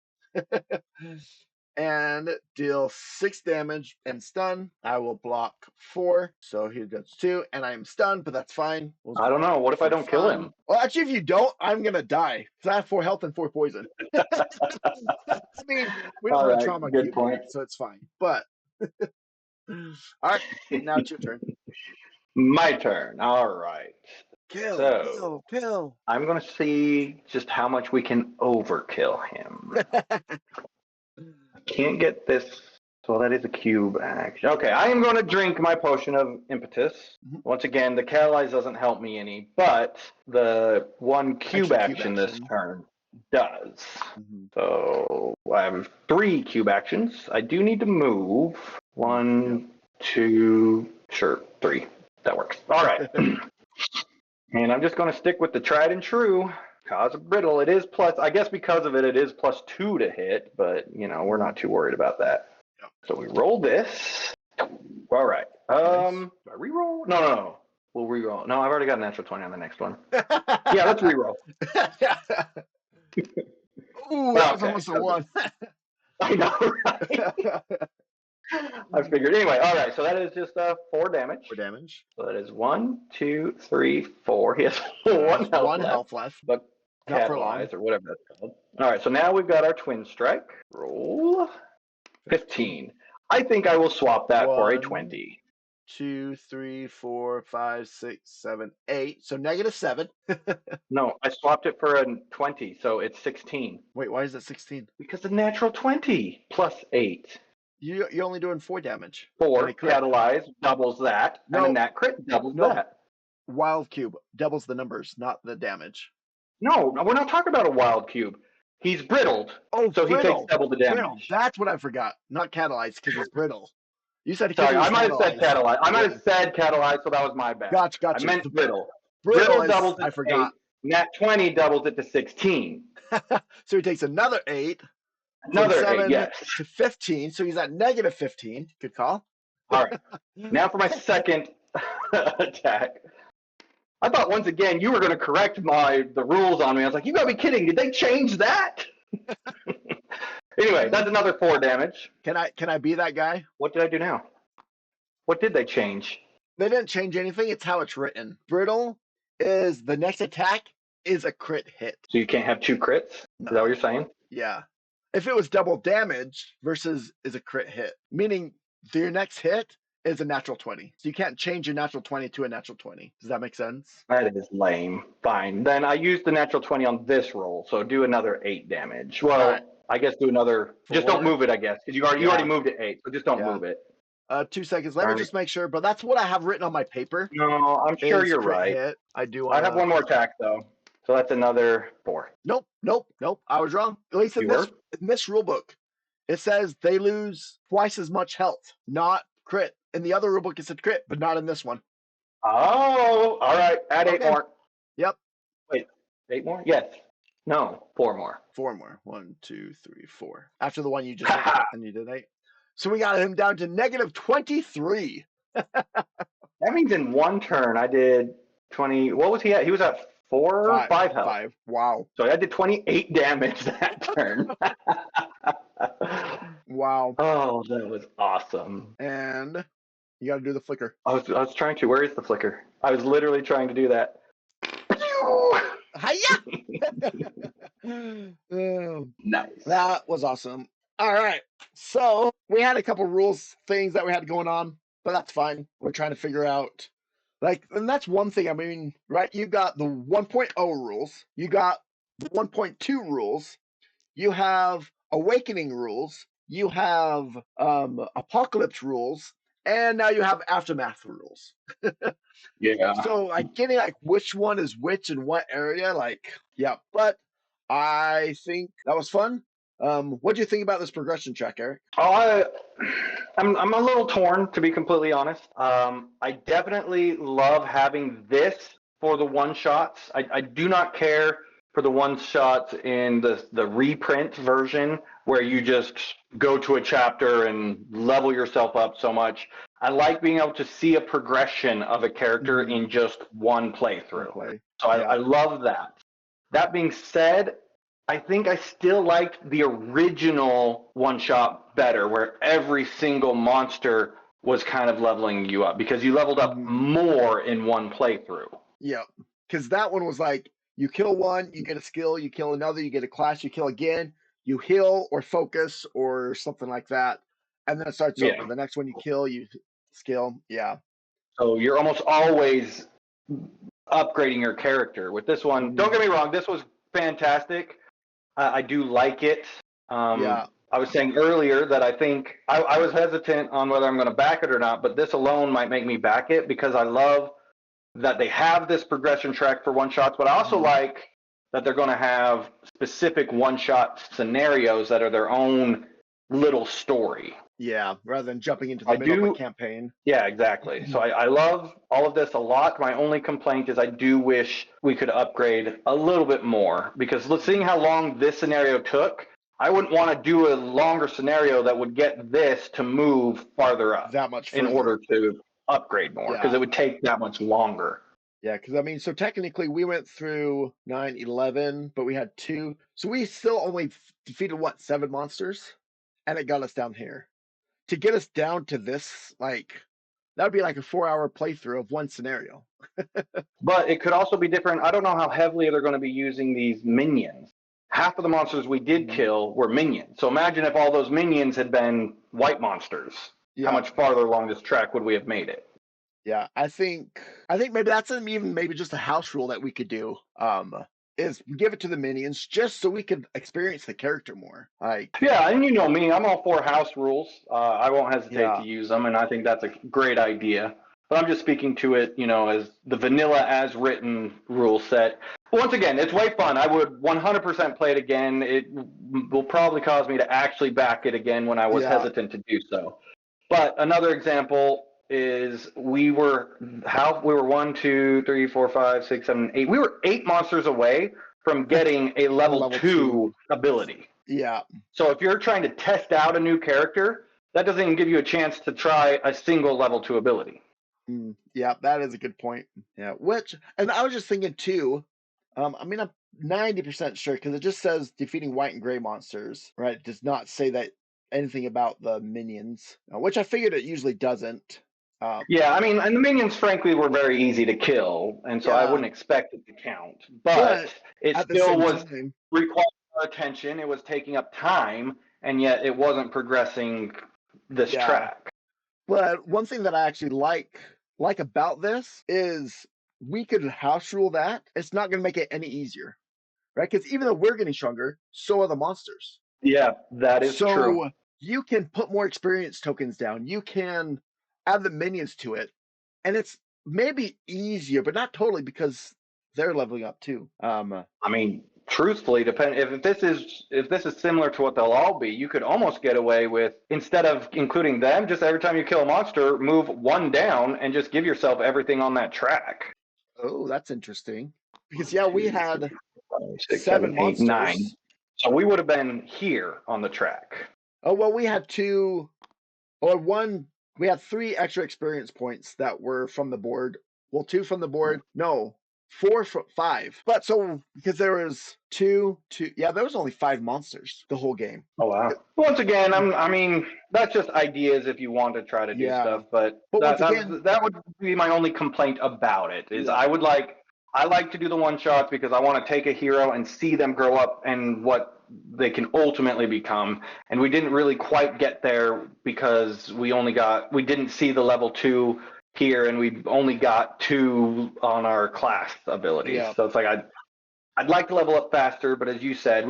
and deal 6 damage and stun. I will block 4, so he does 2, and I am stunned, but that's fine. I don't know. What if I don't kill him? Well, actually, if you don't, I'm gonna die because I have 4 health and 4 poison. I mean, we don't All have a right, trauma good cube point. yet, so it's fine. But all right, now it's your turn. My turn. All right. Kill. I'm going to see just how much we can overkill him. Can't get this. So that is a cube action. Okay, I am going to drink my potion of impetus. Once again, the catalyze doesn't help me any, but the one cube action this turn does. So I have 3 cube actions. I do need to move. 1, 2, sure, 3. That works. All right. And I'm just going to stick with the tried and true. Cause of brittle. It is plus, I guess because of it, it is +2 to hit, but, you know, we're not too worried about that. Yep. So we roll this. All right. Nice. Do I reroll? No. We'll reroll. No, I've already got a natural 20 on the next one. Yeah, let's reroll. Ooh, that was almost a 1. I know, right? I figured. Anyway, all right. So that is just 4 damage. 4 damage. So that is 1, 2, 3, 4. He has 1 health left. But catalyze or whatever that's called. All right. So now we've got our twin strike. Roll 15. I think I will swap that for a 20. 2, 3, 4, 5, 6, 7, 8. So -7. No, I swapped it for a 20, so it's 16. Wait, why is it 16? Because the natural 20 plus 8. You're only doing 4 damage. 4 catalyze doubles that, and then that crit doubles that. Wild cube doubles the numbers, not the damage. No, we're not talking about a wild cube. He's brittled, so he takes double the damage. Brittle. That's what I forgot. Not catalyze because he's brittle. You said sorry. I might have said catalyze. I might have said catalyze, so that was my bad. Gotcha. I meant brittle. Brittle doubles it I forgot. 8. Nat 20 doubles it to 16. So he takes another 8. Another 8, yes. To 15, so he's at -15. Good call. All right. Now for my second attack. I thought once again you were going to correct the rules on me. I was like, you got to be kidding. Did they change that? Anyway, that's another 4 damage. Can I be that guy? What did I do now? What did they change? They didn't change anything. It's how it's written. Brittle is the next attack is a crit hit. So you can't have 2 crits? No. Is that what you're saying? Yeah. If it was double damage versus is a crit hit, meaning your next hit is a natural 20. So you can't change your natural 20 to a natural 20. Does that make sense? That is lame. Fine. Then I used the natural 20 on this roll, so do another 8 damage. Well, right. I guess do another. 4. Just don't move it, I guess, because you already moved it 8, so just don't move it. 2 seconds. Let me just make sure, but that's what I have written on my paper. No, I'm sure you're right. Hit. I do. I have one more attack though, so that's another 4. Nope. I was wrong. At least in this rule book, it says they lose twice as much health, not crit. In the other rule book, it said crit, but not in this one. Oh, all right. Add 8 more. Yep. Wait, 8 more? Yes. No, 4 more. 4 more. 1, 2, 3, 4. After the one you just did, and you did 8. So we got him down to -23. That means in one turn I did 20. What was he at? He was at 4 or 5 health. 5. Wow. So I did 28 damage that turn. Wow. Oh, that was awesome. And you got to do the flicker. I was trying to. Where is the flicker? I was literally trying to do that. Nice. That was awesome. All right. So we had a couple rules things that we had going on, but that's fine. We're trying to figure out, and that's one thing. I mean, right? You got the 1.0 rules. You got the 1.2 rules. You have awakening rules. You have apocalypse rules. And now you have aftermath rules. Yeah. So getting which one is which in what area, yeah. But I think that was fun. What do you think about this progression track, Eric? Oh, I'm a little torn, to be completely honest. I definitely love having this for the one-shots. I do not care for the one-shots in the reprint version where you just go to a chapter and level yourself up so much. I like being able to see a progression of a character in just one playthrough. So I love that. That being said, I think I still liked the original one shot better, where every single monster was kind of leveling you up because you leveled up more in one playthrough. Yeah, because that one was like you kill one, you get a skill, you kill another, you get a class, you kill again, you heal or focus or something like that, and then it starts over. Yeah. The next one you kill, you skill. Yeah. So you're almost always upgrading your character. With this one, don't get me wrong, this was fantastic. I do like it. Yeah. I was saying earlier that I think I was hesitant on whether I'm going to back it or not, but this alone might make me back it because I love that they have this progression track for one shots, but I also like that they're going to have specific one shot scenarios that are their own little story. Yeah, rather than jumping into the middle of a campaign. Yeah, exactly. So I love all of this a lot. My only complaint is I do wish we could upgrade a little bit more because seeing how long this scenario took, I wouldn't want to do a longer scenario that would get this to move farther up that much further. in order to upgrade more because it would take that much longer. Yeah, because I mean, so technically we went through 9, 11, but we had 2. So we still only defeated, 7 monsters? And it got us down here. To get us down to this, like, that would be like a 4-hour playthrough of one scenario. But it could also be different. I don't know how heavily they're going to be using these minions. Half of the monsters we did kill were minions. So imagine if all those minions had been white monsters. How much farther along this track would we have made it? Yeah, I think maybe that's even maybe just a house rule that we could do. Is give it to the minions just so we could experience the character more. Like, yeah, and you know me, I'm all for house rules. I won't hesitate to use them, and I think that's a great idea. But I'm just speaking to it, as the vanilla as written rule set. Once again, it's way fun. I would 100% play it again. It will probably cause me to actually back it again when I was hesitant to do so. But another example is we were 1, 2, 3, 4, 5, 6, 7, 8. We were 8 monsters away from getting a level 2 ability. Yeah. So if you're trying to test out a new character, that doesn't even give you a chance to try a single level 2 ability. Yeah, that is a good point. Yeah, and I was just thinking too. I mean, I'm 90% sure because it just says defeating white and gray monsters, right? It does not say that anything about the minions, which I figured it usually doesn't. Yeah, I mean, and the minions, frankly, were very easy to kill, and so I wouldn't expect it to count. But it still was requiring our attention. It was taking up time, and yet it wasn't progressing this track. But one thing that I actually like about this is we could house rule that. It's not going to make it any easier, right? Because even though we're getting stronger, so are the monsters. Yeah, that is true. So you can put more experience tokens down. You can add the minions to it, and it's maybe easier, but not totally because they're leveling up too. I mean, truthfully, if this is similar to what they'll all be, you could almost get away with, instead of including them, just every time you kill a monster, move 1 down and just give yourself everything on that track. Oh, that's interesting. Because we had 6, 7 monsters. 9. So we would have been here on the track. Oh, well, we had 2 or 1. We had 3 extra experience points that were from the board. Well, 2 from the board. No, 4 from 5. But so because there was 2, there was only 5 monsters the whole game. Oh wow! Once again, I mean that's just ideas if you want to try to do stuff. But that would be my only complaint about it. Is I like to do the one shots because I want to take a hero and see them grow up and what they can ultimately become. And we didn't really quite get there because we didn't see the level 2 here, and we only got 2 on our class abilities. Yeah. So it's like I'd like to level up faster, but as you said,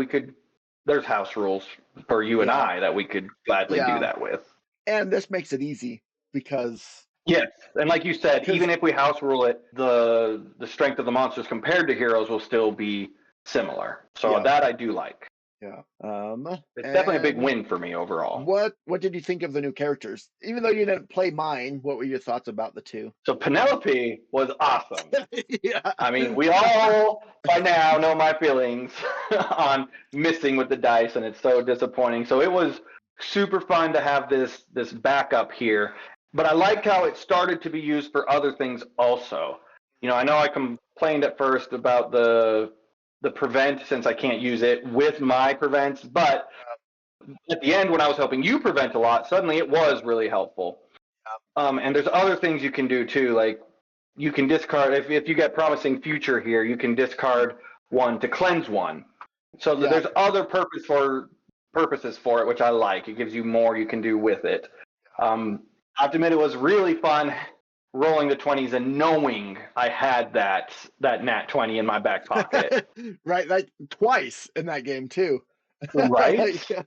there's house rules for you and I that we could gladly do that with. And this makes it easy because yes, and like you said, even if we house rule it, the strength of the monsters compared to heroes will still be similar. So that I do like. Yeah. It's definitely a big win for me overall. What did you think of the new characters? Even though you didn't play mine, what were your thoughts about the 2? So Penelope was awesome. I mean, we all by now know my feelings on missing with the dice, and it's so disappointing. So it was super fun to have this backup here. But I liked how it started to be used for other things also. I know I complained at first about the the prevent since I can't use it with my prevents, but at the end when I was helping you prevent a lot, suddenly it was really helpful. And there's other things you can do too, like you can discard if you get promising future here, you can discard one to cleanse one. So there's other purposes for it, which I like. It gives you more you can do with it. I have to admit, it was really fun rolling the 20s and knowing I had that nat 20 in my back pocket. Right, like twice in that game too. Right? Yeah.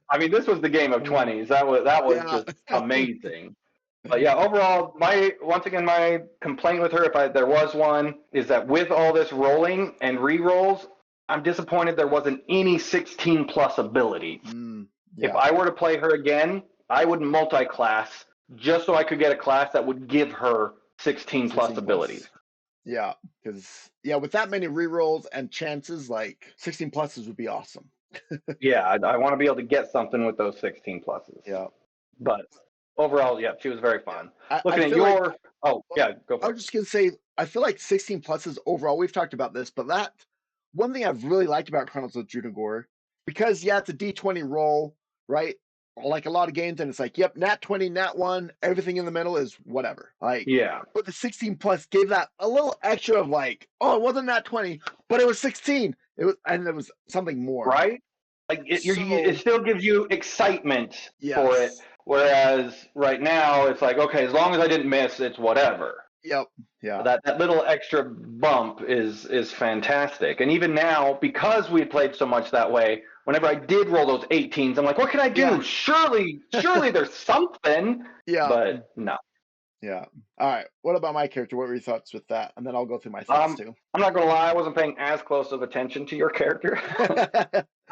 I mean, this was the game of 20s. That was just amazing. But yeah, overall, once again my complaint with her, if there was one, is that with all this rolling and re-rolls, I'm disappointed there wasn't any 16 plus abilities. If I were to play her again, I would multi-class just so I could get a class that would give her 16 plus abilities. Yeah, because with that many re-rolls and chances, like 16 pluses would be awesome. Yeah, I want to be able to get something with those 16 pluses. Yeah. But overall, yeah, she was very fun. Looking I at feel like- your, go for it. I was just gonna say, I feel like 16 pluses overall. We've talked about this, but that one thing I've really liked about Chronicles of Drunagor, because it's a D20 roll, right? Like a lot of games, and it's like, yep, nat 20, nat 1, everything in the middle is whatever. Like, but the 16 plus gave that a little extra of like, oh, it wasn't nat 20, but it was 16. It was something more, right? Like it still gives you excitement for it. Whereas right now it's like, okay, as long as I didn't miss, it's whatever. Yep. Yeah. That little extra bump is fantastic. And even now, because we had played so much that way, whenever I did roll those 18s, I'm like, what can I do? Yeah. Surely there's something. Yeah. But no. Yeah. All right. What about my character? What were your thoughts with that? And then I'll go through my thoughts too. I'm not gonna lie, I wasn't paying as close of attention to your character.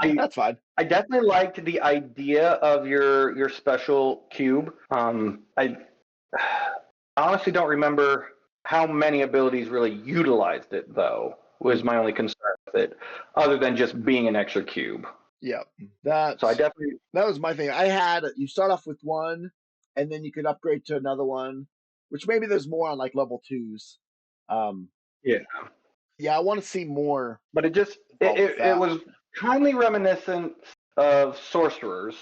That's fine. I definitely liked the idea of your special cube. I honestly don't remember how many abilities really utilized it, though, was my only concern with it, other than just being an extra cube. Yeah. So that was my thing. You start off with one, and then you could upgrade to another one, which maybe there's more on like level 2s. Yeah, I want to see more. But it was kindly reminiscent of sorcerers,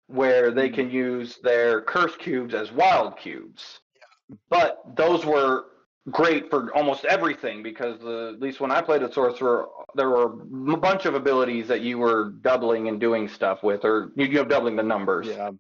where they can use their curse cubes as wild cubes. Yeah. But those were great for almost everything, because at least when I played a sorcerer, there were a bunch of abilities that you were doubling and doing stuff with, or you have doubling the numbers. Yeah.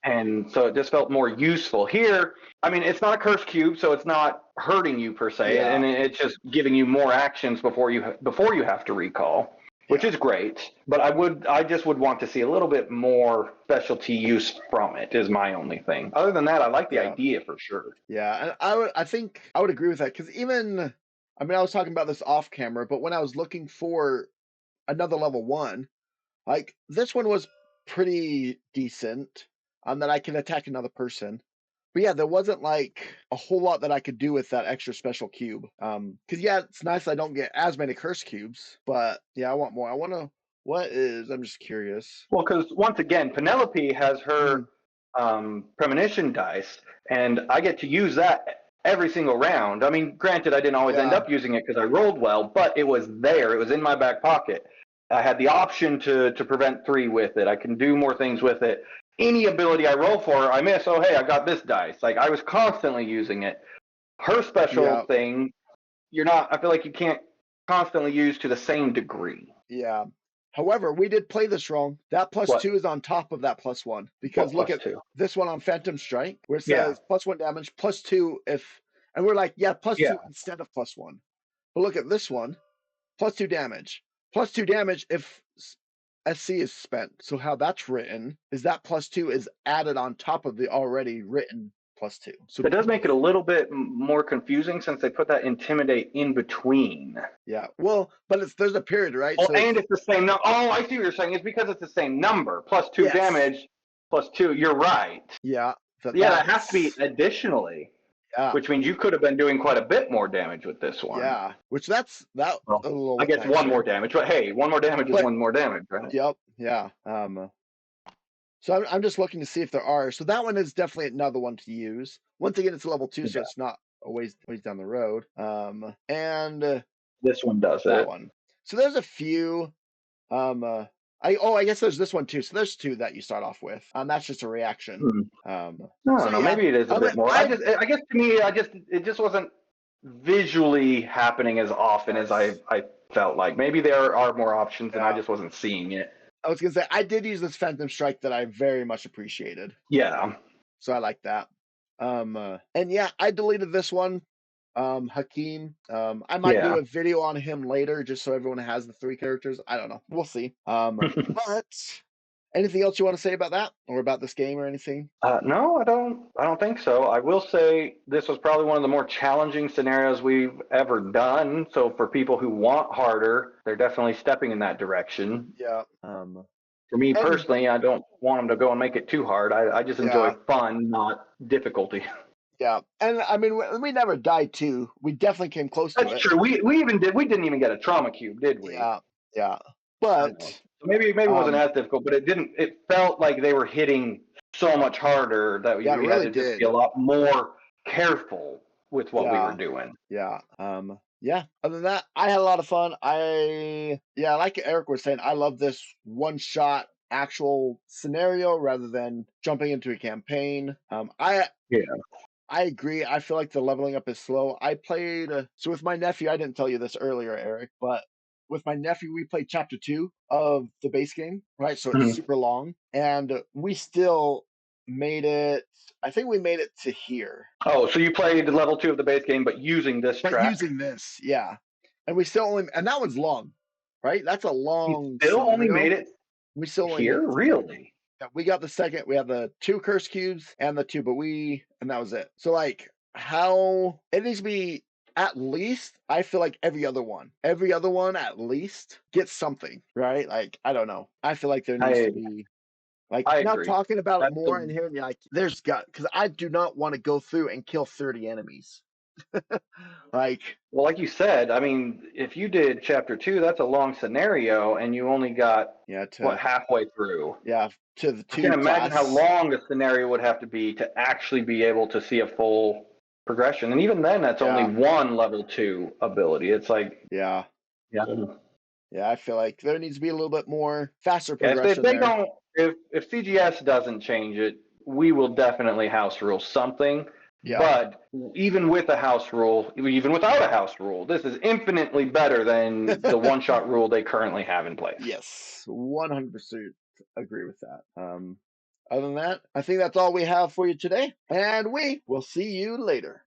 And so it just felt more useful. Here, I mean, it's not a curse cube, so it's not hurting you per se, and it's just giving you more actions before you have to recall, which is great. But I just would want to see a little bit more specialty use from it, is my only thing. Other than that, I like the idea for sure. Yeah, and I think I would agree with that, because I was talking about this off camera, but when I was looking for another level 1, like this one was pretty decent. That I can attack another person. But yeah, there wasn't like a whole lot that I could do with that extra special cube. Because it's nice I don't get as many curse cubes, but I want more. I'm just curious. Well, because once again, Penelope has her premonition dice, and I get to use that every single round. I mean, granted, I didn't always end up using it because I rolled well, but it was there. It was in my back pocket. I had the option to prevent 3 with it. I can do more things with it. Any ability I roll for, I miss. Oh, hey, I got this dice. Like, I was constantly using it. Her special thing, I feel like you can't constantly use to the same degree. Yeah. However, we did play this wrong. That +2 is on top of that +1. Because look at this one on Phantom Strike, where it says +1 damage, +2 and we're like, +2 instead of +1. But look at this one, +2 damage. +2 damage if SC is spent. So how that's written is that +2 is added on top of the already written +2. So it does make it a little bit more confusing, since they put that intimidate in between. Yeah, well, but there's a period, right? Well, and it's the same number. Oh, I see what you're saying. It's because it's the same number. +2 damage, +2. You're right. Yeah. That has to be additionally. Yeah. Which means you could have been doing quite a bit more damage with this one. Yeah. Which that's a little. I guess one more damage, but hey, one more damage is one more damage, right? Yep. Yeah. So I'm just looking to see if there are. So that one is definitely another one to use. Once again, it's level 2, so it's not a ways down the road. And this one does that one. So there's a few. Um, uh, I guess there's this one too. So there's two that you start off with. That's just a reaction. Hmm. Um, I so don't know. yeah. Maybe it is a bit more. I I guess to me, it just wasn't visually happening as often as yes. I felt like. Maybe there are more options and I Yeah. just wasn't seeing it. I was gonna say I did use this Phantom Strike that I very much appreciated. Yeah. So I like that. And yeah, I deleted this one. Hakeem. I might do Yeah. a video on him later just so everyone has the three characters. I don't know. We'll see. But anything else you want to say about that or about this game or anything? No, I don't. I don't think so. I will say this was probably one of the more challenging scenarios we've ever done. So for people who want harder, they're definitely stepping in that direction. Yeah. For me And personally, I don't want them to go and make it too hard. I just enjoy yeah, fun, not difficulty. yeah. And I mean, we never died too. We definitely came close to That's it. true. We didn't even get a trauma cube, did we? Yeah, yeah. I But know. So maybe it wasn't um, as difficult, but it didn't. It felt like they were hitting so much harder that yeah, it we had really to just be did. a lot more careful with what we were Yeah, doing. yeah. Yeah. Other than that, I had a lot of fun. Yeah, like Eric was saying, I love this one shot actual scenario rather than jumping into a campaign. Yeah. I agree. I feel like the leveling up is slow. I played so with my nephew. I didn't tell you this earlier, Eric, but with my nephew, we played chapter 2 of the base game, right? So it's Mhm. super long, and we still made it. I think we made it to here, Oh, so you played level 2 of the base game, but using this but track? using this, yeah. And we still only, and that one's long, right? That's a You long still only scenario. made it We still only made here? it to here. Really? Yeah, we got the second. We have the two curse cubes and the two, and that was it. So like, how it needs to be at least. I feel like every other one at least gets something right. Like I don't know. I feel like there needs to I be like I now agree. talking about it That's more in the here. And you're like, there's got because I do not want to go through and kill 30 enemies. Like Well, like you said, I mean, if you did chapter 2, that's a long scenario and you only got yeah what to halfway through. yeah to the I can two imagine how class. long a scenario would have to be to actually be able to see a full progression. And even then, that's only Yeah, one level 2 ability. It's like, yeah, yeah, yeah. I feel like there needs to be a little bit more faster yeah. If progression they there. don't, if CGS doesn't change it, we will definitely house rule something. Yeah. But even with a house rule, even without a house rule, this is infinitely better than the one shot rule they currently have in place. Yes, 100% agree with that. Other than that, I think that's all we have for you today, and we will see you later.